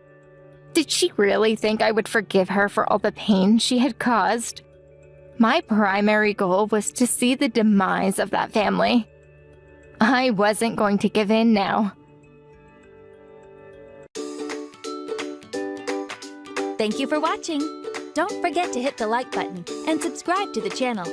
Did she really think I would forgive her for all the pain she had caused? My primary goal was to see the demise of that family. I wasn't going to give in now. Thank you for watching. Don't forget to hit the like button and subscribe to the channel.